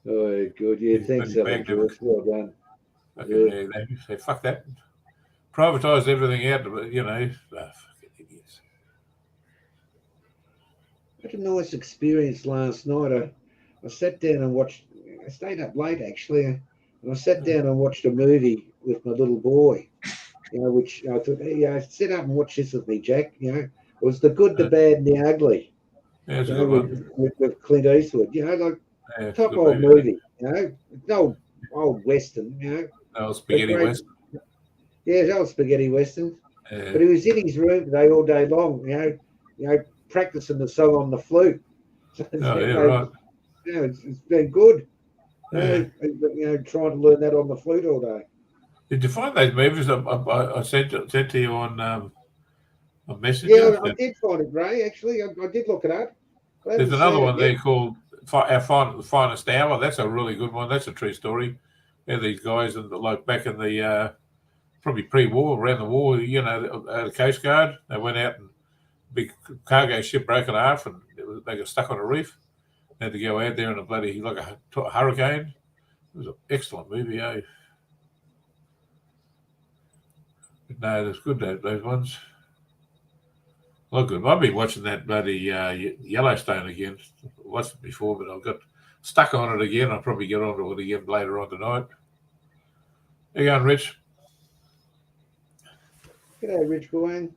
Oh, good. Yeah, thanks, George. Well done. Okay, yeah. They fuck that. Privatise everything out, fucking idiots. I had a nice experience last night. I sat down and watched. I stayed up late actually, and I sat down and watched a movie with my little boy. Which I thought, hey, sit up and watch this with me, Jack. It was The Good, the Bad, and the Ugly. Yeah, it's a good one. With Clint Eastwood. Top old movie. No old western. Old spaghetti western. Yeah, it's old spaghetti western. Yeah. But he was in his room today all day long. Practicing the song on the flute. Right. It's been good. Yeah. Trying to learn that on the flute all day. Did you find those movies I sent to you on Messenger? Yeah, I did find it, Ray. Actually, I did look it up. There's another one there called Our Finest Hour. That's a really good one. That's a true story. Yeah, these guys, like back in the probably pre-war, around the war, the Coast Guard, they went out and big cargo ship broke in half, and they got stuck on a reef. They had to go out there in a bloody like a hurricane. It was an excellent movie, eh? But no, that's good. Those ones. Well, good. I've been watching that bloody Yellowstone again. I watched it before, but I've got stuck on it again. I'll probably get onto it again later on tonight. How you going, Rich? G'day, Rich Gawain.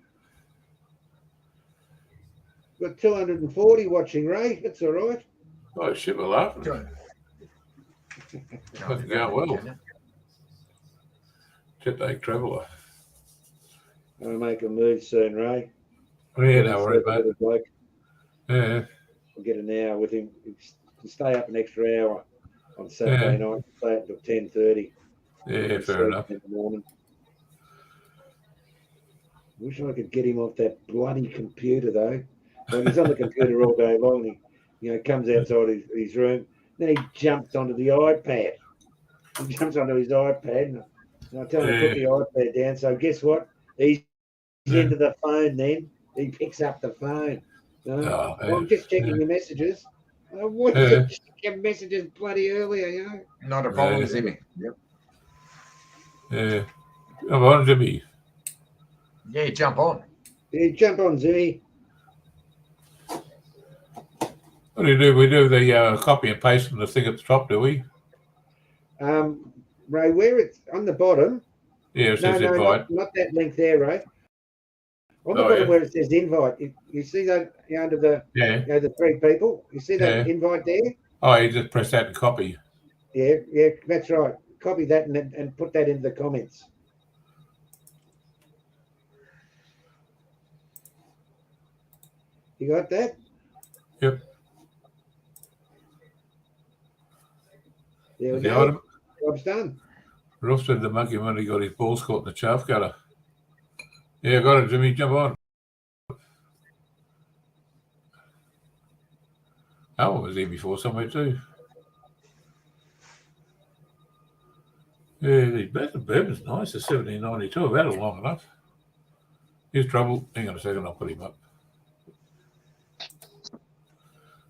Got 240 watching, Ray. That's all right. Oh, shit, we're laughing. That's going well. Jet Day Traveller. I'll make a move soon, Ray. Yeah, no worry about it. Yeah. I'll get an hour with him. He'll stay up an extra hour on Saturday night. Stay up till 10:30. Yeah, fair enough. In the morning. Wish I could get him off that bloody computer though. Like he's on the computer all day long. He comes outside his room. Then he jumps onto the iPad. He jumps onto his iPad, and I tell him to put the iPad down. So guess what? He's into the phone. Then he picks up the phone. I'm just checking your messages. What you check your messages bloody earlier? Not a problem, Zimmy. Yep. Yeah. Come on, Jimmy. Yeah, jump on. Yeah, jump on, Zimmy. What do? We do the copy and paste from the thing at the top, do we? Ray, where it's on the bottom. Yeah, it says invite. Not that link there, Ray. On the bottom where it says invite, you see that under the the 3 people. You see that invite there? Oh, you just press that and copy. Yeah, that's right. Copy that and put that into the comments. You got that? Yep. There we go. Job's done. Ruff said the monkey when he got his balls caught in the chaff cutter. Yeah, got it, Jimmy. Jump on. Alan was here before somewhere too. Yeah, the bourbon's nice. It's 1792. I've had it long enough. Here's trouble. Hang on a second. I'll put him up.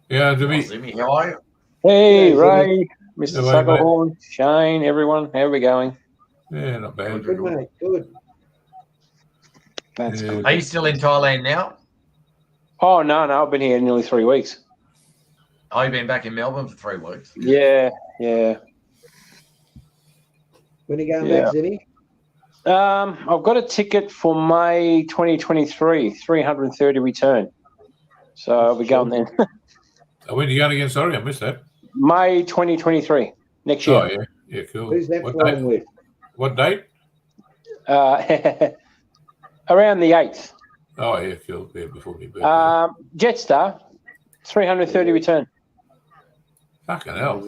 Yeah, Jimmy. Jimmy, how are you? Hey, Ray, Mr. Suckerhorn, Shane, everyone. How are we going? Yeah, not bad. Good, mate. Good. That's good. Are you still in Thailand now? Oh, no. I've been here nearly 3 weeks. Oh, you've been back in Melbourne for 3 weeks? Yeah. When are you going back, Jimmy? I've got a ticket for May 2023, 330 return. So I'll be going then. When are you going again? Sorry, I missed that. May 2023, next year. Oh, yeah. Yeah, cool. Who's that flying with? What date? Around the 8th. Oh, yeah, cool. Yeah, before me birthday. Jetstar, 330 return. Fucking hell.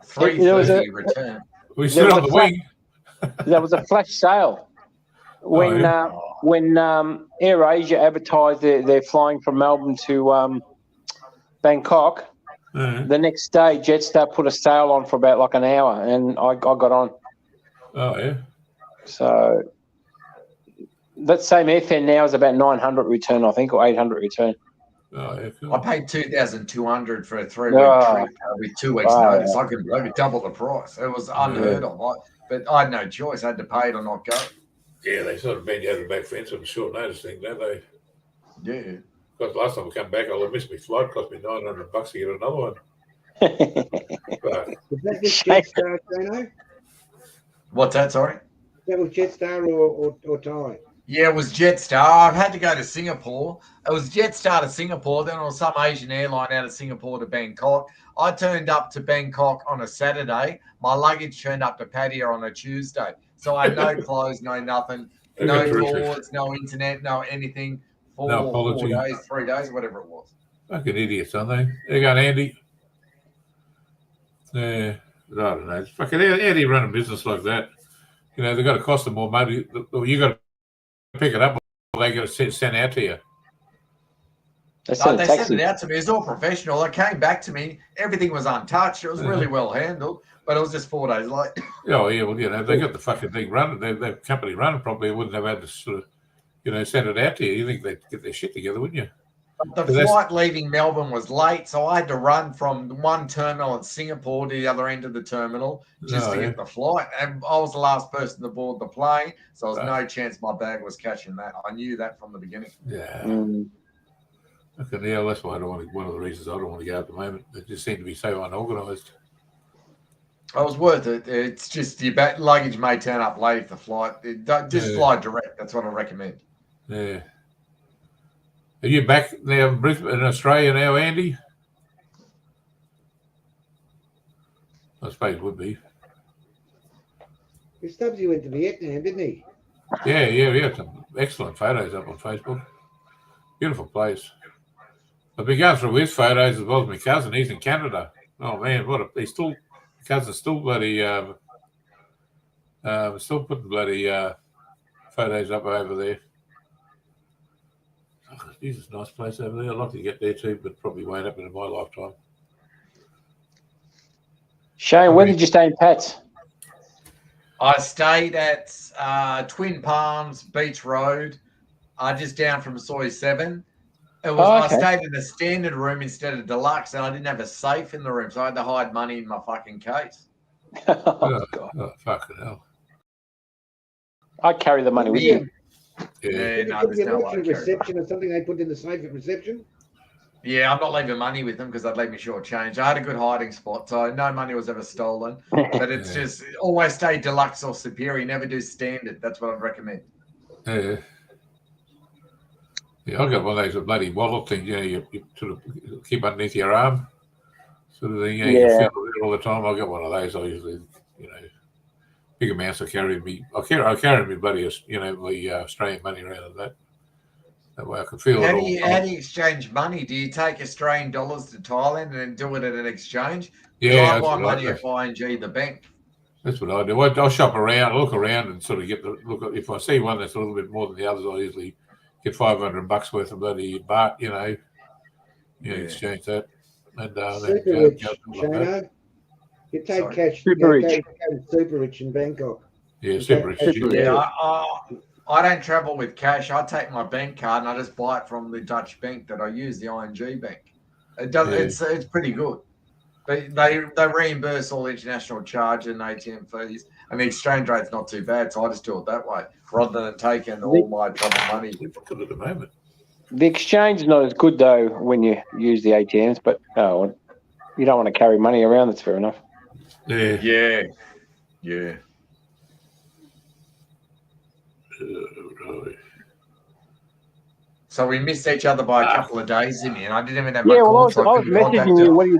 330 return. We stood on the wing. There was a flash sale when AirAsia advertised they're flying from Melbourne to Bangkok. The next day, Jetstar put a sale on for about like an hour, and I got on. Oh, yeah. So that same airfare now is about 900 return, I think, or 800 return. Oh, yeah, cool. I paid 2,200 for a 3-week trip with 2 weeks' notice. I could double the price. It was unheard of. But I had no choice. I had to pay it or not go. Yeah, they sort of bend you over the back fence on a short notice thing, don't they? Yeah. Because last time I come back, I missed my flight. Cost me $900 to get another one. But, Was that just Jetstar, Dano? What's that, sorry? That was Jetstar or Thai? Yeah, it was Jetstar. I've had to go to Singapore. It was Jetstar to Singapore. Then it was some Asian airline out of Singapore to Bangkok. I turned up to Bangkok on a Saturday. My luggage turned up to Pattaya on a Tuesday. So I had no clothes, no nothing, no boards, no internet, no anything. 4 days, 3 days, whatever it was. fucking idiots, aren't they? There you go, Andy. Yeah, I don't know. It's fucking how do you run a business like that? You know, they've got to cost them more money. You got to pick it up, or they got to send out to you. They sent it out to me. It's all professional. It came back to me. Everything was untouched. It was really well handled, but it was just 4 days late. Oh, yeah, well, you know, they got the fucking thing running. Their company running properly. They wouldn't have had to sort of, you know, send it out to you. You think they'd get their shit together, wouldn't you? The flight leaving Melbourne was late, so I had to run from one terminal in Singapore to the other end of the terminal just to get the flight. And I was the last person to board the plane, so there was no chance my bag was catching that. I knew that from the beginning. Yeah. Okay, yeah, that's why I don't want to. One of the reasons I don't want to go at the moment. They just seem to be so unorganised. It was worth it. It's just your luggage may turn up late for flight. Just fly direct. That's what I recommend. Yeah. Are you back now in Brisbane, in Australia now, Andy? I suppose it would be. Stubbsy went to Vietnam, didn't he? Yeah, we had some excellent photos up on Facebook. Beautiful place. I've been going through his photos as well as my cousin. He's in Canada. Oh man, cousin's still bloody still putting bloody photos up over there. Oh, Jesus, nice place over there. I'd like to get there too, but probably won't happen in my lifetime. Shane, where did you stay in Pat's? I stayed at Twin Palms Beach Road, just down from Soy 7. It was I stayed in a standard room instead of deluxe, and I didn't have a safe in the room, so I had to hide money in my fucking case. Oh, fucking hell. I'd carry the money with you. Yeah, no, there's no way. Reception or something they put in the safe at reception? Yeah, I'm not leaving money with them because I'd leave me short change. I had a good hiding spot, so no money was ever stolen. But it's just always stay deluxe or superior. Never do standard. That's what I'd recommend. Yeah. Yeah, I got one of those bloody wallet things. You sort of keep underneath your arm, sort of thing. You can feel it all the time. I got one of those. I usually, big amounts I carry me. I carry me bloody, the Australian money around and that. That way I can feel it all the time. How do you exchange money? Do you take Australian dollars to Thailand and then do it at an exchange? Yeah, I buy money at ING, the bank. That's what I do. I shop around, look around, and sort of look. If I see one that's a little bit more than the others, I usually get $500 worth of bloody baht. Exchange that. And Super rich, Shano. You take cash. Super rich. Super rich in Bangkok. Yeah, super rich. Yeah, I don't travel with cash. I take my bank card and I just buy it from the Dutch bank that I use, the ING bank. It does. Yeah. It's pretty good. They reimburse all international charge and ATM fees, and the exchange rate's not too bad. So I just do it that way rather than taking all my trouble money. Good at the moment. The exchange is not as good though when you use the ATMs, but you don't want to carry money around. That's fair enough. Yeah. So we missed each other by a couple of days, didn't we? And I didn't even have my I call. was messaging you. What are you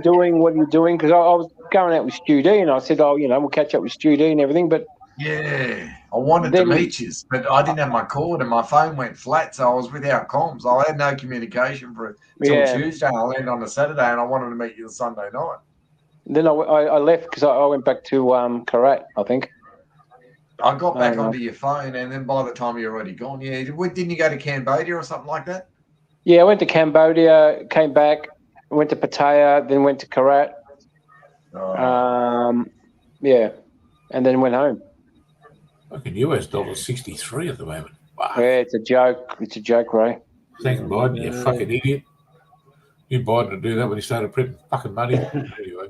doing? Because I was going out with Stu D, and I said, we'll catch up with Stu D and everything. But yeah, I wanted to meet you, but I didn't have my cord and my phone went flat, so I was without comms. I had no communication for till Tuesday. I landed on a Saturday, and I wanted to meet you the Sunday night. Then I left because I went back to Karat, I think. I got back onto your phone, and then by the time you're already gone, didn't you go to Cambodia or something like that? Yeah, I went to Cambodia, came back, went to Pattaya, then went to Karat. And then went home. Fucking US dollar 63 at the moment. Wow. Yeah, it's a joke. It's a joke, Ray. Thank you, Biden, you fucking idiot. You Biden to do that when he started printing fucking money. Anyway.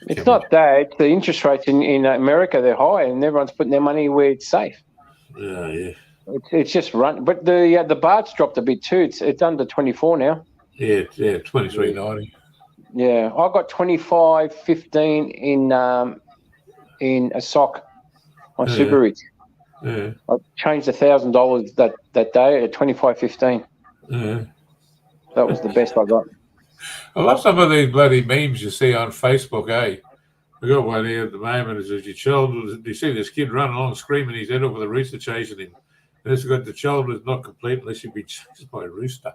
It's not that. It's the interest rates in America, they're high, and everyone's putting their money where it's safe. Yeah. It's just run. But the baht's dropped a bit too. It's under 24 now. Yeah, 23.90. Yeah, I got 25.15 in a sock on Super Rich. Yeah. I changed $1,000 that day at 25.15. Yeah. That was the best I got. I love some of these bloody memes you see on Facebook, eh? I got one here at the moment. Is your child? Do you see this kid running along screaming his head over the rooster chasing him? And it's got the child is not complete unless you've been chased by a rooster.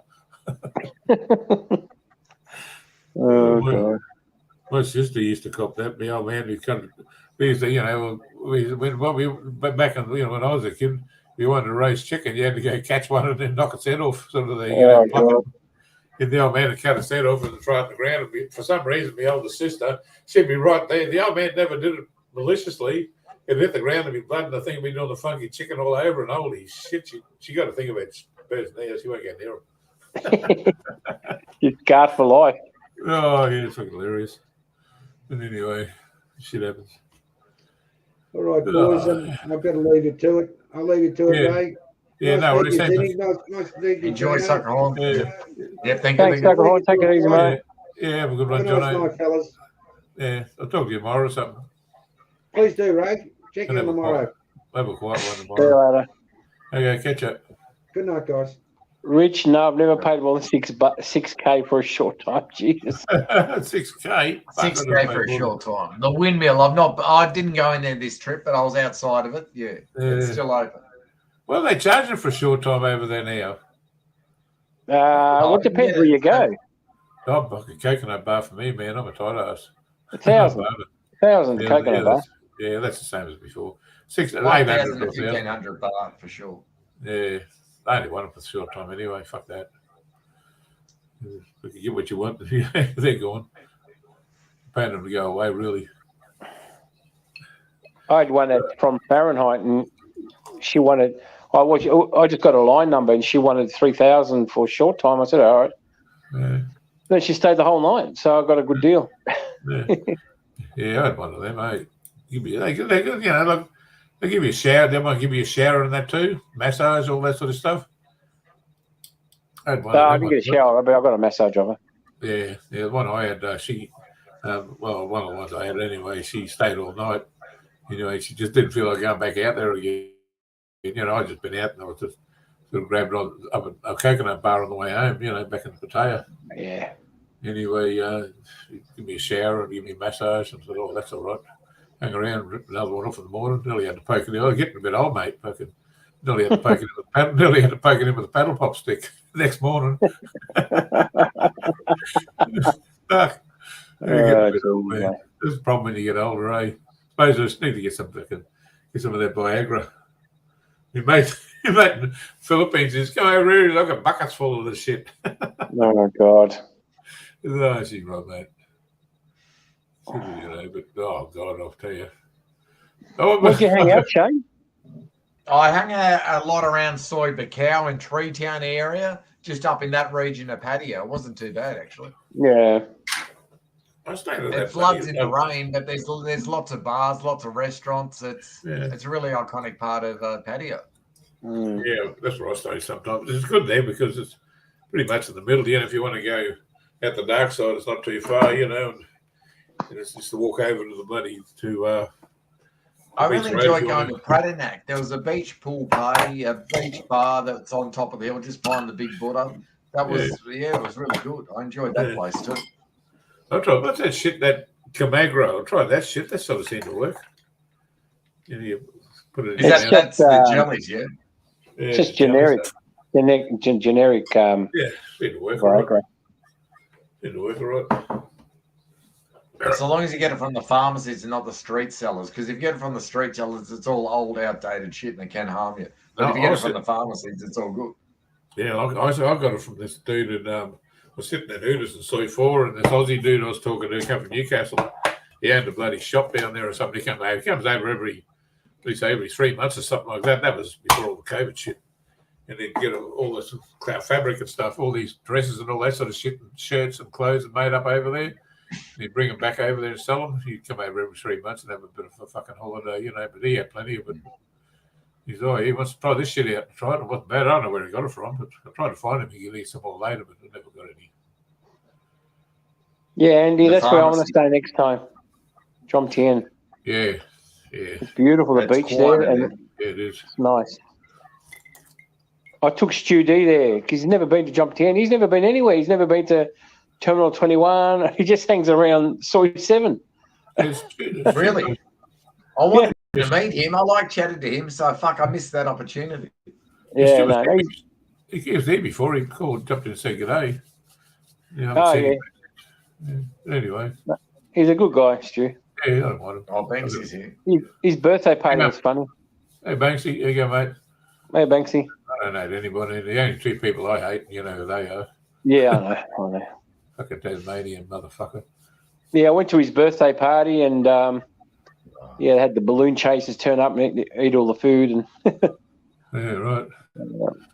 God. My sister used to cop that. My old man, we used to, back in, when I was a kid, we wanted to raise chicken. You had to go catch one and then knock its head off, sort of and the old man would cut his head off and throw it on the ground. And for some reason, my older sister, she'd be right there. The old man never did it maliciously. It hit the ground and be blood, and the thing would be doing the funky chicken all over. And holy shit, she got to think about birds now. She won't get near them. You're scarred for life. Oh, yeah, it's fucking hilarious. But anyway, shit happens. All right, boys, I've got to leave you to it. I'll leave you to it, mate. Yeah, no worries. Nice to meet you. Enjoy Sucker Horn. Yeah, thank you. Thanks, Sucker Horn. Take it easy, mate. Yeah, have a good one, Have a nice John. night, fellas. Yeah, I'll talk to you tomorrow or something. Please do, Ray. Check in tomorrow. Have a quiet one See tomorrow. you later. Okay, catch up. Good night, guys. Rich, no, I've never paid more than $6K for a short time. Jesus. 6K. 6K for a short time. The windmill. I didn't go in there this trip, but I was outside of it. Yeah, it's still open. Well, they charge it for a short time over there now. Well, it depends where you go. Oh, fucking coconut bar for me, man. I'm a tight ass. 1,000 coconut bar. Yeah, that's the same as before. 800 to 1,500 baht for sure. Yeah, I only want it for a short time anyway. Fuck that. You can get what you want. They're gone. Paying them to go away, really. I had one from Fahrenheit, and she wanted. I just got a line number, and she wanted 3,000 for a short time. I said, all right. Yeah. Then she stayed the whole night, so I got a good deal. Yeah, I had one of them, mate. They give you a shower. They might give you a shower and that too, massage, all that sort of stuff. I had one. I didn't get a shower, but I got a massage of her. Yeah, the one I had, one of the ones I had anyway. She stayed all night. Anyway, she just didn't feel like going back out there again. I just been out and I was just sort of grabbed on a coconut bar on the way home, back in Pattaya. Yeah. Anyway, give me a shower and give me a massage, and I said, "Oh, that's all right." Hang around, rip another one off in the morning. Nearly had to poke it in. I was getting a bit old, mate. Fucking nearly had to poke it in with a paddle. Nearly had to poke it in with a paddle pop stick next morning. Fuck. There's a problem when you get older, eh? I suppose I just need to get some of that Viagra. Your mate in the Philippines is come over here. I've got buckets full of this shit. Oh my God. No, she's right, mate. But oh God, I'll tell you. Where'd you hang out, Shane? I hung out a lot around Soy Bacau and Treetown area, just up in that region of Pattaya. It wasn't too bad, actually. Yeah. It floods in the rain, but there's lots of bars, lots of restaurants. It's a really iconic part of Pattaya. Yeah, that's where I stay sometimes. It's good there because it's pretty much in the middle. If you want to go out the dark side, it's not too far, and it's just to walk over to the bloody I really enjoy going to Pradenak. There was a beach pool party, a beach bar that's on top of the hill, just behind the big Buddha. That was it was really good. I enjoyed that place too. I'll try. What's that shit? That Camagro. I'll try that shit. That sort of seemed to work. You put it in. That's the jellies, yeah. It's just generic. Generic. Seemed to work. Viagra. Seemed to work all right. So long as you get it from the pharmacies and not the street sellers, because if you get it from the street sellers, it's all old, outdated shit and it can harm you. But if you get it from the pharmacies, it's all good. Yeah, I got it from this dude, and I was sitting at Hooters in Soy 4, and this Aussie dude I was talking to come from Newcastle. He had a bloody shop down there or something. He comes over every 3 months or something like that. That was before all the COVID shit. And he'd get all this cloud fabric and stuff, all these dresses and all that sort of shit, and shirts and clothes and made up over there. And he'd bring them back over there and sell them. He'd come over every 3 months and have a bit of a fucking holiday, but he had plenty of it. He wants to try this shit out. Try it. It wasn't bad. I don't know where he got it from, but I tried to find him. He could eat some more later, but I never got any. Yeah, Andy, that's where I want to stay next time. Jomtien. Yeah. It's beautiful, the beach there. And it is. It's nice. I took Stu D there because he's never been to Jomtien. He's never been anywhere. He's never been to Terminal 21. He just hangs around Soy 7. Really? I wanted to meet him. I like chatting to him, so I missed that opportunity. Yeah, he was there before. He jumped in and said good day. Anyway. He's a good guy, Stu. Yeah, I don't mind him. Oh, Banksy's here. His birthday party was funny. Hey, Banksy. Here you go, mate. Hey, Banksy. I don't hate anybody. The only 2 people I hate, you know who they are. Yeah, I know. Fucking Tasmanian motherfucker. Yeah, I went to his birthday party and, they had the balloon chasers turn up and eat all the food. And yeah, right.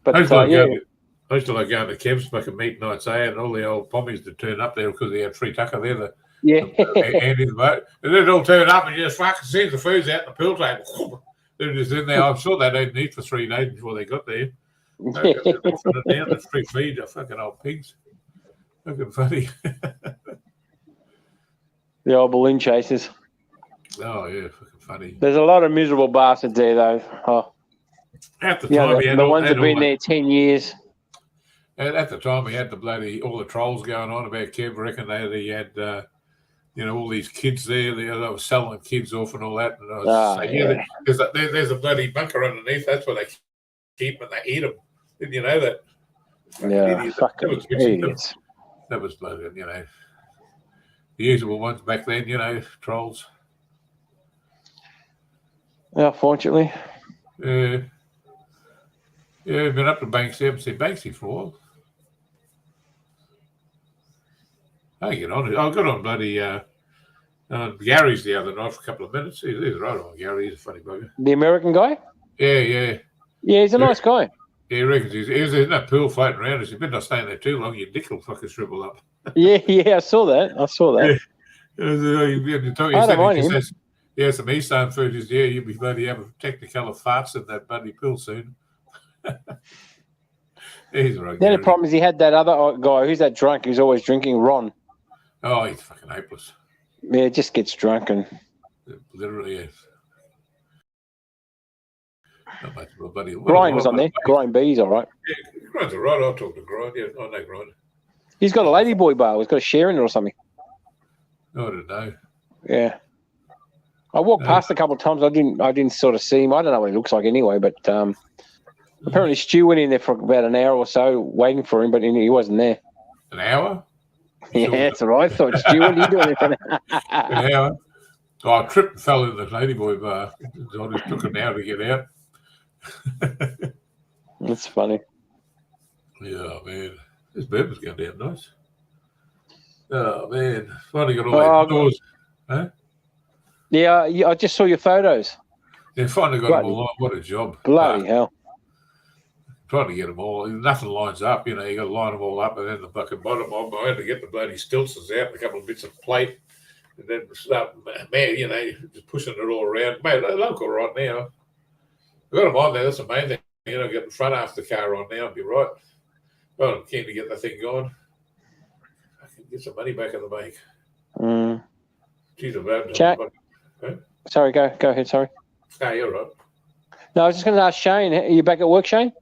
But I used to like going to Kev's fucking meat nights, and all the old pommies that turn up there because they had free tucker there. Andy the boat. And they'd all turn up and you just fucking see the food's out the pool table. They're just in there. I'm sure they didn't eat for 3 days before they got there. They're down the free feed of fucking old pigs. Fucking funny. The old balloon chasers. Oh, yeah, fucking funny. There's a lot of miserable bastards there, though. Oh. At the time, the ones that have been there 10 years. At the time, we had all the trolls going on about Kev. I reckon they had, all these kids there. They were selling kids off and all that. And I was saying, there's a bloody bunker underneath. That's where they keep them and they eat them. Didn't you know that? Yeah, fucking idiots. That was bloody, the usual ones back then, trolls. Unfortunately. Yeah, we've been up to Banksy. I haven't seen Banksy for a while. I get on. I got on bloody Gary's the other night for a couple of minutes. He's right on Gary. He's a funny bugger. The American guy? Yeah. Yeah, he's a nice guy. Yeah, he reckons there's no pool floating around. He said, "Better not stay in there too long. Your dick will fucking shrivel up." Yeah, I saw that. Yeah. I don't mind him. Yeah, some Eastern food is you'll be bloody having technicolor farts in that bloody pool soon. He's right. The only problem is he had that other guy who's that drunk who's always drinking, Ron. Oh, he's fucking hopeless. Yeah, just gets drunk and literally is. Not much of a bloody. Grind was on there. Grind B's all right. Yeah, Grind's all right. I'll talk to Grind. Yeah, I know Grind. He's got a ladyboy bar. He's got a share in it or something. I don't know. Yeah. I walked past a couple of times. I didn't sort of see him. I don't know what he looks like anyway, but apparently Stu went in there for about an hour or so waiting for him, but he wasn't there. An hour? Yeah, that's all right. I thought, Stu, what are you doing there? An hour? Oh, I tripped and fell in the ladyboy bar. It took an hour to get out. That's funny. Yeah, man. This bourbon's going down nice. Oh, man. Finally got all that doors. Huh? Yeah, I just saw your photos. Yeah, finally got them all on. What a job. Bloody hell. Trying to get them all. Nothing lines up, you know. You got to line them all up, and then the fucking bottom of them, I had to get the bloody stilts out and a couple of bits of plate, and then start, man, you know, just pushing it all around. Mate, they look all right now. I've got them on there. That's the main thing. You know, get the front half of the car on now and be right. Well, I'm keen to get the thing going. I can get some money back in the bank. Jeez, about Sorry, go ahead. Sorry. No, you're right. No, I was just going to ask Shane. Are you back at work, Shane?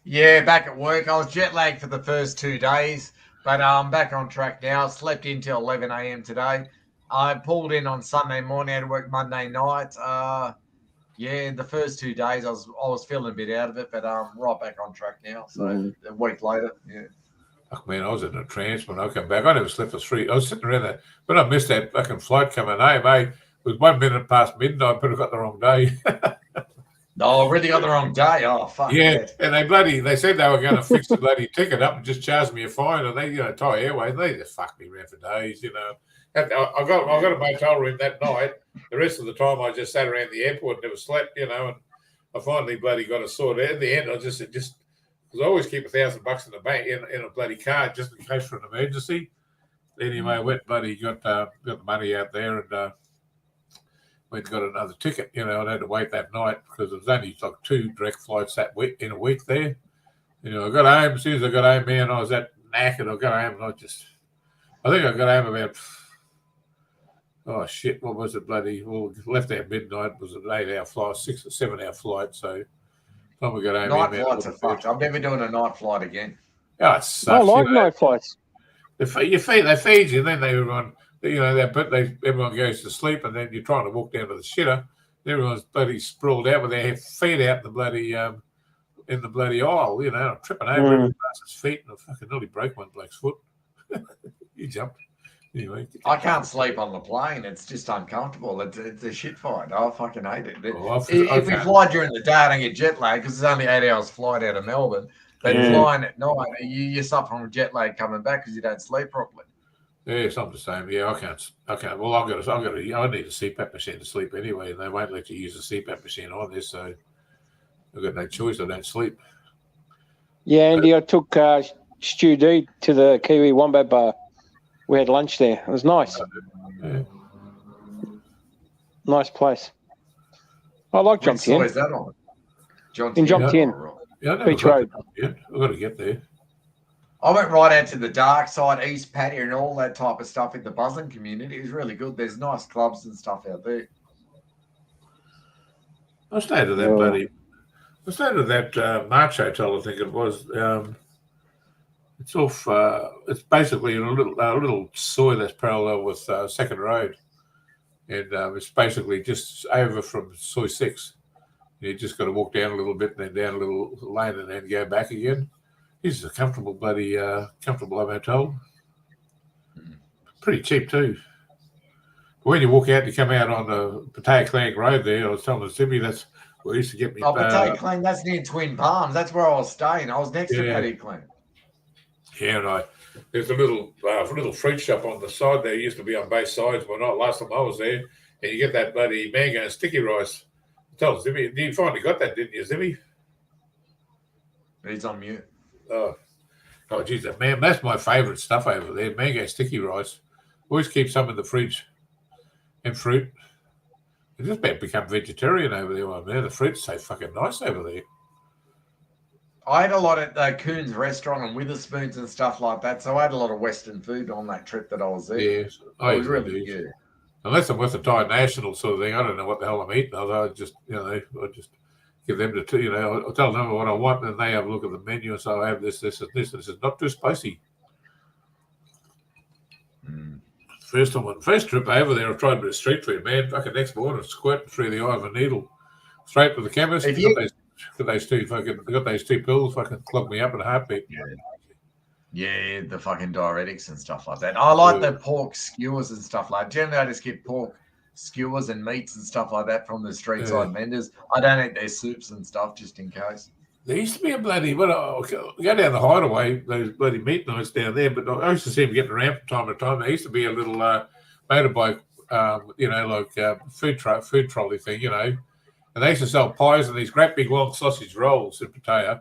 Yeah, back at work. I was jet lagged for the first 2 days, but I'm back on track now. Slept in till 11 a.m. today. I pulled in on Sunday morning, had to work Monday night. Yeah, the first 2 days I was feeling a bit out of it, but I'm right back on track now. So a week later, yeah. Oh, man, I was in a trance when I come back. I never slept for 3. I was sitting around there, but I missed that fucking flight coming home, mate. It was 1 minute past midnight, but I got the wrong day. No, I really got the wrong day. Oh, fuck. Yeah, and they said they were going to fix the bloody ticket up and just charge me a fine, and they, you know, Thai Airways, they just fucked me around for days, you know. I got a motel room that night. The rest of the time, I just sat around the airport and never slept, you know. And I finally bloody got it sorted. In the end, I just because I always keep $1,000 in the bank in a bloody card just in case for an emergency. Anyway, I went bloody got the money out there and went and got another ticket. You know, I had to wait that night because it was only like 2 direct flights that week in a week there. You know, I got home as soon as I got home, man. I was that knackered. I got home and I think I got home about. Oh, shit, what was it, bloody? Well, left there at midnight. It was an 8-hour flight, 6 or 7-hour flight. So, time we got home. Night flights are fucked. I'm never doing a night flight again. Oh, it sucks. I like night flights. They feed you, and then everyone goes to sleep, and then you're trying to walk down to the shitter. Everyone's bloody sprawled out with their feet out in the bloody aisle, you know, tripping over every person's feet, and I fucking nearly broke one bloke's foot. He jumped. Anyway, I can't sleep on the plane. It's just uncomfortable. It's a shit fight. I fucking hate it. Well, if we fly during the day, I don't get jet lag because it's only 8 hours flight out of Melbourne. But flying at night, you suffer from jet lag coming back because you don't sleep properly. Yeah, it's not the same. Yeah, I can't. Well, I need a CPAP machine to sleep anyway, and they won't let you use a CPAP machine on this, so I've got no choice. I don't sleep. Yeah, Andy, I took Stu D to the Kiwi Wombat Bar. We had lunch there. It was nice. Yeah. Nice place. I like John Tien. Where's that on? In John Tien. Yeah, Beach Road. I've got to get there. I went right out to the dark side, East Patio, and all that type of stuff in the Buzzing community. It was really good. There's nice clubs and stuff out there. I stayed at that March Hotel, I think it was. It's off. It's basically in a little soy that's parallel with Second Road, and it's basically just over from Soy 6. You just got to walk down a little bit, and then down a little lane, and then go back again. This is a comfortable hotel. Pretty cheap too. When you walk out, you come out on the Pattaya Clank Road there. I was telling Zippy that's where I used to get me. Pattaya Clank, that's near Twin Palms. That's where I was staying. I was next to Pattaya Clank. Yeah, and there's a little fruit shop on the side there. It used to be on both sides, but not last time I was there. And you get that bloody mango and sticky rice. Tell Zippy, you finally got that, didn't you, Zippy? He's on mute. Oh, geez, man, that's my favourite stuff over there. Mango sticky rice. Always keep some in the fridge. And fruit. I just about become vegetarian over there. Man, the fruit's so fucking nice over there. I had a lot at Coon's restaurant and Witherspoons and stuff like that, so I had a lot of Western food on that trip that I was there. Yes, it was really good. Unless I'm with the Thai National sort of thing, I don't know what the hell I'm eating. I just give them to, I'll tell them what I want, and they have a look at the menu and say, I have this, this, and this, and it's not too spicy. First trip over there, I tried a bit of street food, man. Fucking next morning, squirting through the eye of a needle, straight to the chemist. Got those two pills, fucking clogged me up in a heartbeat. Yeah, the fucking diuretics and stuff like that. I like the pork skewers and stuff like that. Generally, I just get pork skewers and meats and stuff like that from the street side vendors. I don't eat their soups and stuff just in case. There used to be a bloody, I go down the hideaway, those bloody meat nights down there, but I used to see them getting around from time to time. There used to be a little motorbike, food trolley thing, and they used to sell pies and these great big long sausage rolls in Pattaya.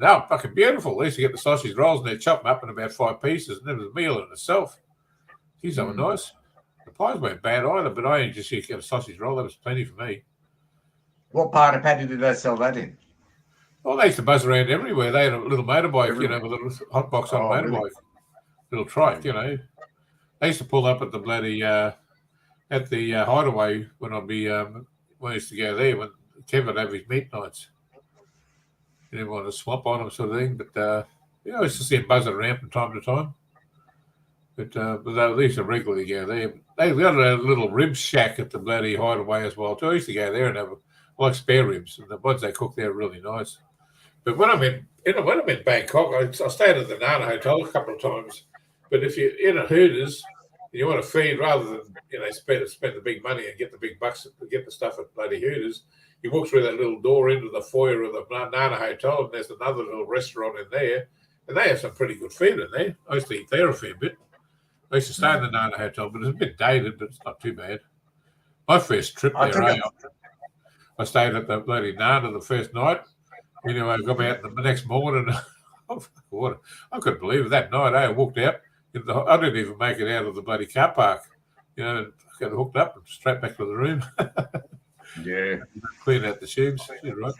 They were fucking beautiful. They used to get the sausage rolls and they'd chop them up in about 5 pieces, and it was a meal in itself. Geez, they were nice. The pies weren't bad either, but I just used to get a sausage roll. That was plenty for me. What part of Paddy did they sell that in? Well, they used to buzz around everywhere. They had a little motorbike, with a little hot box on a motorbike, really? Little trike, They used to pull up at the bloody at the hideaway when I'd be when I used to go there when Kevin would have his meat nights. You didn't want to swap on them, sort of thing. But I used to see them buzzing around from time to time. But they used to regularly go there. They got a little rib shack at the bloody hideaway as well too. I used to go there and have like spare ribs, and the ones they cook there are really nice. But when I'm in Bangkok, I stayed at the Nana Hotel a couple of times. But if you're in a Hooters, and you want to feed rather than spend the big money and get the big bucks and get the stuff at bloody Hooters, you walk through that little door into the foyer of the Nana Hotel, and there's another little restaurant in there, and they have some pretty good food in there. I used to eat there a fair bit. I used to stay in the Nana Hotel, but it's a bit dated, but it's not too bad. My first trip there, I stayed at the bloody Nana the first night. Anyway, I got out the next morning. I couldn't believe it. That night, I walked out. I didn't even make it out of the bloody car park. I got hooked up and straight back to the room. Yeah. Clean out the tubes. Yeah, right.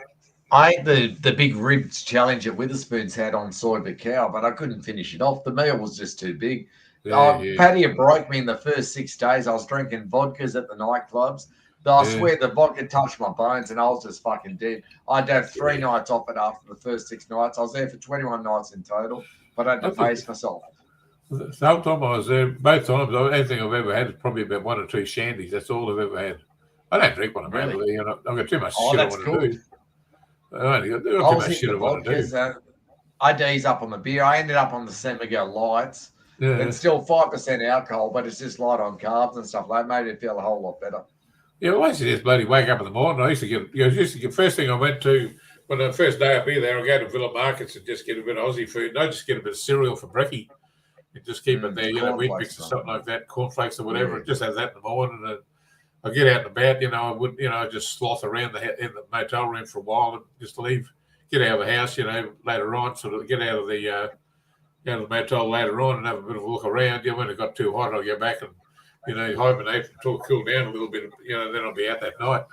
I ate the big ribs challenge that Witherspoon's had on Soy But Cow, but I couldn't finish it off. The meal was just too big. Paddy broke me in the first 6 days. I was drinking vodkas at the nightclubs. I swear the vodka touched my bones and I was just fucking dead. I'd have 3 nights off it after the first 6 nights. I was there for 21 nights in total, but I had to pace myself. The whole time I was there, both times, anything I've ever had is probably about 1 or 2 shandies. That's all I've ever had. I don't drink when I'm over there. I've got too much shit I want to do. I've got too much shit I want to do. I ease up on the beer. I ended up on the San Miguel Lights. Yeah. It's still 5% alcohol, but it's just light on carbs and stuff like that. Made it feel a whole lot better. Yeah, well, I used to just bloody wake up in the morning. I used to get first thing I went to when the first day I'd be there, I'd go to Villa Markets and just get a bit of Aussie food. And I'd just get a bit of cereal for brekkie and just keep it there, wheat bix or something like that, cornflakes or whatever. Just have that in the morning. And I'd get out and about, I'd just sloth around in the motel room for a while and just leave, get out of the house, later on, sort of get out of the motel later on and have a bit of a look around. When it got too hot, I'd go back and hibernate until it cooled down a little bit, then I'll be out that night,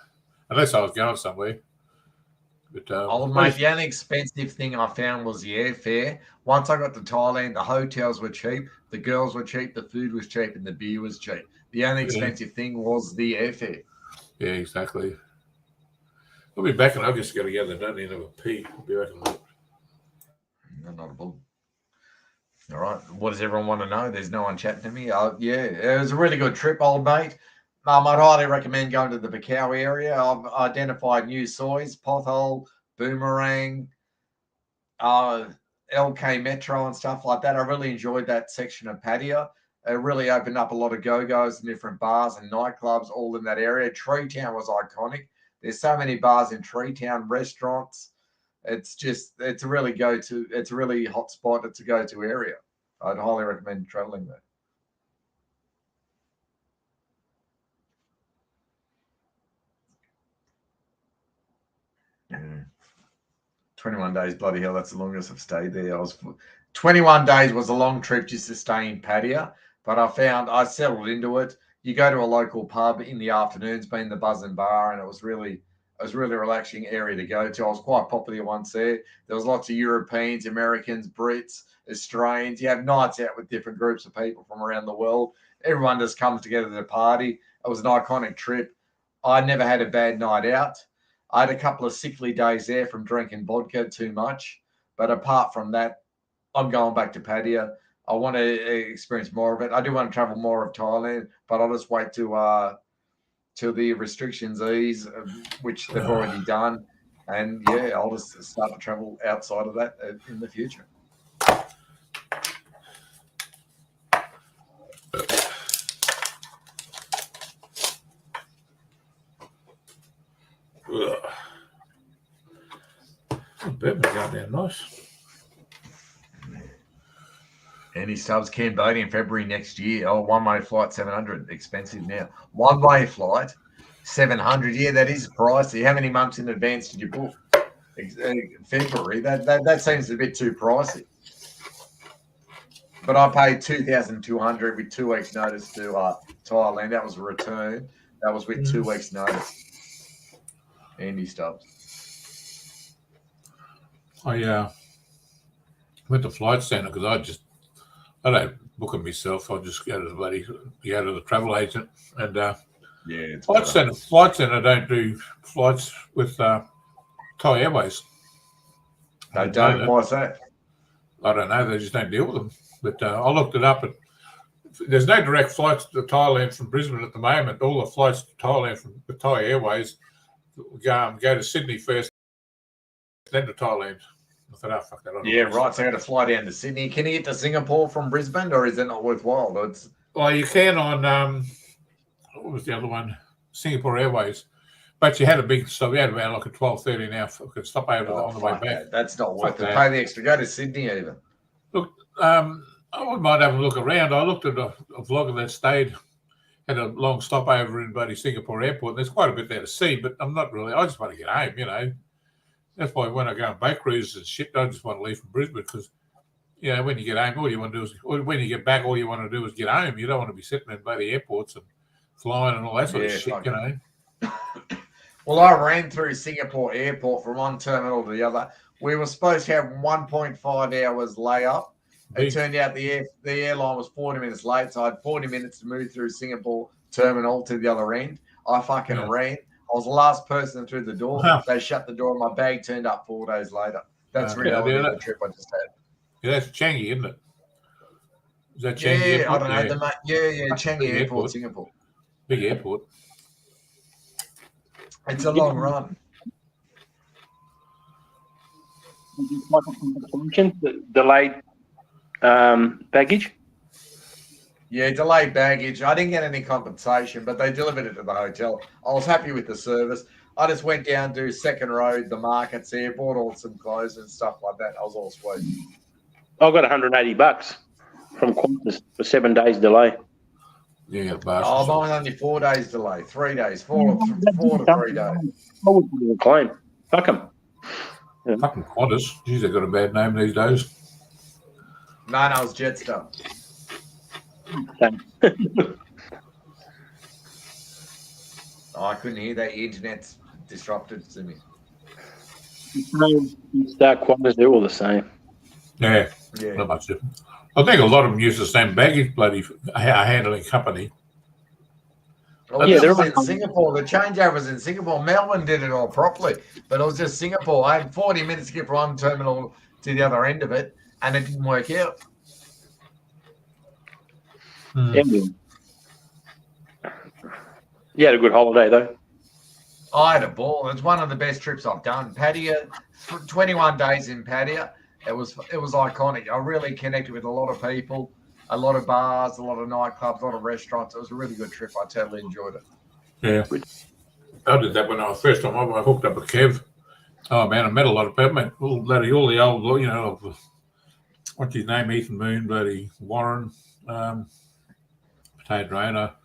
unless I was going somewhere. But mate, the only expensive thing I found was the airfare. Once I got to Thailand, the hotels were cheap, the girls were cheap, the food was cheap, and the beer was cheap. The only expensive thing was the airfare. Yeah, exactly. I'll be back in August. Got to go to the Dundee and have a pee. I'll be back in August. No, not a bull. All right. What does everyone want to know? There's no one chatting to me. It was a really good trip, old mate. I'd highly recommend going to the Bacau area. I've identified new soys, Pothole, Boomerang, LK Metro and stuff like that. I really enjoyed that section of Pattaya. It really opened up a lot of go-go's and different bars and nightclubs all in that area. Tree Town was iconic. There's so many bars in Tree Town, restaurants. It's a really hot spot. It's a go-to area. I'd highly recommend traveling there. 21 days, bloody hell, that's the longest I've stayed there. 21 days was a long trip just to stay in Pattaya, but I settled into it. You go to a local pub in the afternoons, being the Buzz and Bar, and it was really relaxing area to go to. I was quite popular once there. There was lots of Europeans, Americans, Brits, Australians. You have nights out with different groups of people from around the world. Everyone just comes together to party. It was an iconic trip. I never had a bad night out. I had a couple of sickly days there from drinking vodka too much. But apart from that, I'm going back to Pattaya. I want to experience more of it. I do want to travel more of Thailand, but I'll just wait till the restrictions ease, which they've already done. And yeah, I'll just start to travel outside of that in the future. Bourbon's goddamn nice. Any Stubbs, Cambodia in February next year. Oh, one-way flight, 700. Expensive now. One-way flight, 700. Yeah, that is pricey. How many months in advance did you book? February. That seems a bit too pricey. But I paid 2,200 with 2 weeks' notice to Thailand. That was a return. That was with 2 weeks' notice. Andy Stubbs. I went to Flight Centre because I don't book them myself. I just go to the travel agent and it's Flight Centre don't do flights with Thai Airways. They don't. Why's that? I don't know. They just don't deal with them. But I looked it up, and there's no direct flights to Thailand from Brisbane at the moment. All the flights to Thailand from the Thai Airways go to Sydney first, then to Thailand. I thought, oh, fuck that. Yeah, right. So I got to fly down to Sydney. Can you get to Singapore from Brisbane, or is it not worthwhile? Well, you can on what was the other one? Singapore Airways. But you had a big stop. You had about like a 12, 13 hour stop over on the way back. That. That's not worth it. Pay the extra. Go to Sydney even. Look, I wouldn't mind having a look around. I looked at a vlogger that had a long stopover in bloody Singapore Airport. There's quite a bit there to see, but I'm not really. I just want to get home, you know. That's why when I go on boat cruises and shit, I just want to leave from Brisbane because, you know, when you get home, all you want to do is, or when you get back, all you want to do is get home. You don't want to be sitting in bloody airports and flying and all that sort of shit, you know. Well, I ran through Singapore Airport from one terminal to the other. We were supposed to have 1.5 hours layup. It turned out the airline was 40 minutes late, so I had 40 minutes to move through Singapore terminal to the other end. I fucking ran. I was the last person through the door. They shut the door, and my bag turned up 4 days later. That's really the trip I just had. Yeah, that's Changi, isn't it? Is that Changi Airport? I don't know. Changi Airport, Singapore. Big airport. It's a long run. Delayed baggage? Yeah, delayed baggage. I didn't get any compensation, but they delivered it to the hotel. I was happy with the service. I just went down to Second Road, the markets there, bought all some clothes and stuff like that. I was all sweet. I got $180 from Qantas for 7 days delay. Yeah, mine only 4 days delay. 3 days. Four to 3 days. I would put in a claim. Fuck them. Yeah. Fucking Qantas. Jeez, they got a bad name these days. No, it was Jetstar. I couldn't hear that. Internet's disrupted to me. Qantas, they're all the same. Yeah, not much different. I think a lot of them use the same baggage bloody handling company. Well, yeah, they're in Singapore. The changeovers in Singapore. Melbourne did it all properly, but it was just Singapore. I had 40 minutes to get from one terminal to the other end of it, and it didn't work out. You had a good holiday, though. I had a ball. It's one of the best trips I've done. Pattaya, 21 days in Pattaya. It was iconic. I really connected with a lot of people, a lot of bars, a lot of nightclubs, a lot of restaurants. It was a really good trip. I totally enjoyed it. Yeah. I did that when I was first time. I hooked up with Kev. Oh, man, I met a lot of people. I met all the old, you know, what's his name? Ethan Moon, bloody Warren, Potato Drainer.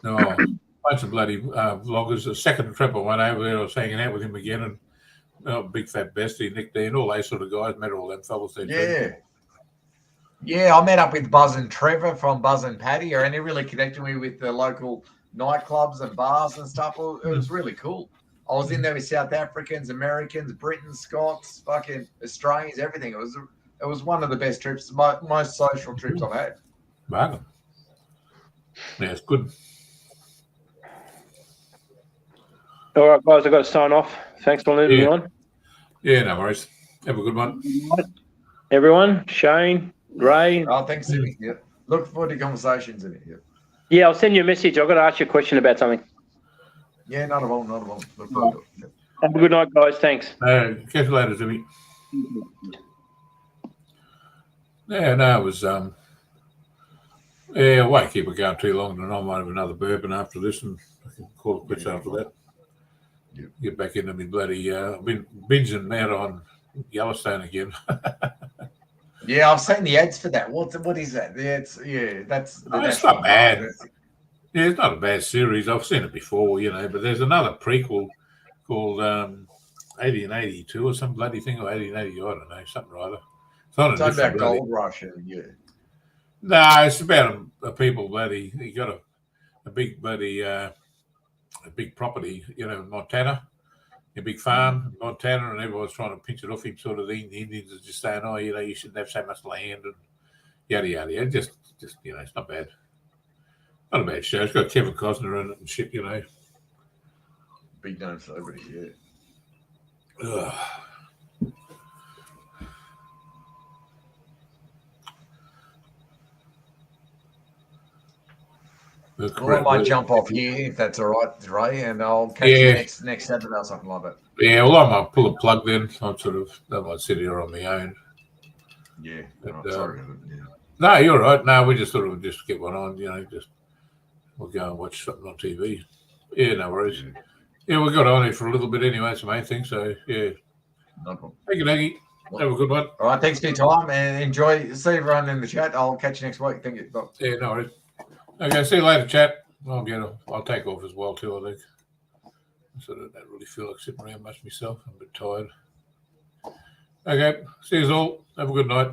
No, a bunch of bloody vloggers. The second trip I went over there, I was hanging out with him again, and Big Fat Bestie, Nick Dean, all those sort of guys. Met all them fellas there. Yeah. Yeah, I met up with Buzz and Trevor from Buzz and Pattaya, and he really connected me with the local nightclubs and bars and stuff. It was really cool. I was in there with South Africans, Americans, Britons, Scots, fucking Australians, everything. It was one of the best trips, most social trips I've had. Bargain. Yeah, it's good. All right, guys, I've got to sign off. Thanks for letting me on. Yeah, no worries. Have a good one. Everyone, Shane, Ray. Oh, thanks, Jimmy. Yeah. Look forward to conversations in it. Yeah. Yeah, I'll send you a message. I've got to ask you a question about something. Yeah, not a problem, not a problem. Look forward to it. Yeah. Have a good night, guys. Thanks. Catch you later, Jimmy. Yeah, no, it was yeah, I won't keep it going too long, and I might have another bourbon after this, and I can call it quits after that. Yep. Get back into me bloody. I've been binging out on Yellowstone again. Yeah, I've seen the ads for that. What is that? Yeah, that's the It's National not bad. Park. Yeah, it's not a bad series. I've seen it before, but there's another prequel called 80 and 82 or some bloody thing, or 80 and 80, I don't know, something or other. It's not It's about gold rush, and No, it's about a people bloody. He got a big bloody a big property, in Montana, a big farm in Montana, and everyone's trying to pinch it off him. Sort of the Indians are just saying, "Oh, you shouldn't have so much land," and yada yada. Yeah, just it's not bad. Not a bad show. It's got Kevin Costner in it and shit. big name celebrity. Yeah. Ugh. Well, I might jump off here if that's all right, Ray, and I'll catch you next Saturday or something like that. Yeah, well, I might pull a plug then. I'm I might sit here on my own. Yeah, But, sorry. No, you're right. No, we just thought we'd just get one on. We'll go and watch something on TV. Yeah, no worries. Yeah, we got on here for a little bit anyway. It's the main thing. So yeah, No problem. thank you, Naggy. Have a good one. All right, thanks for your time and enjoy. See everyone in the chat. I'll catch you next week. Thank you. Bye. Yeah, no worries. Okay, see you later, chat. I'll take off as well too, I think. I don't really feel like sitting around much myself. I'm a bit tired. Okay, see you all. Have a good night.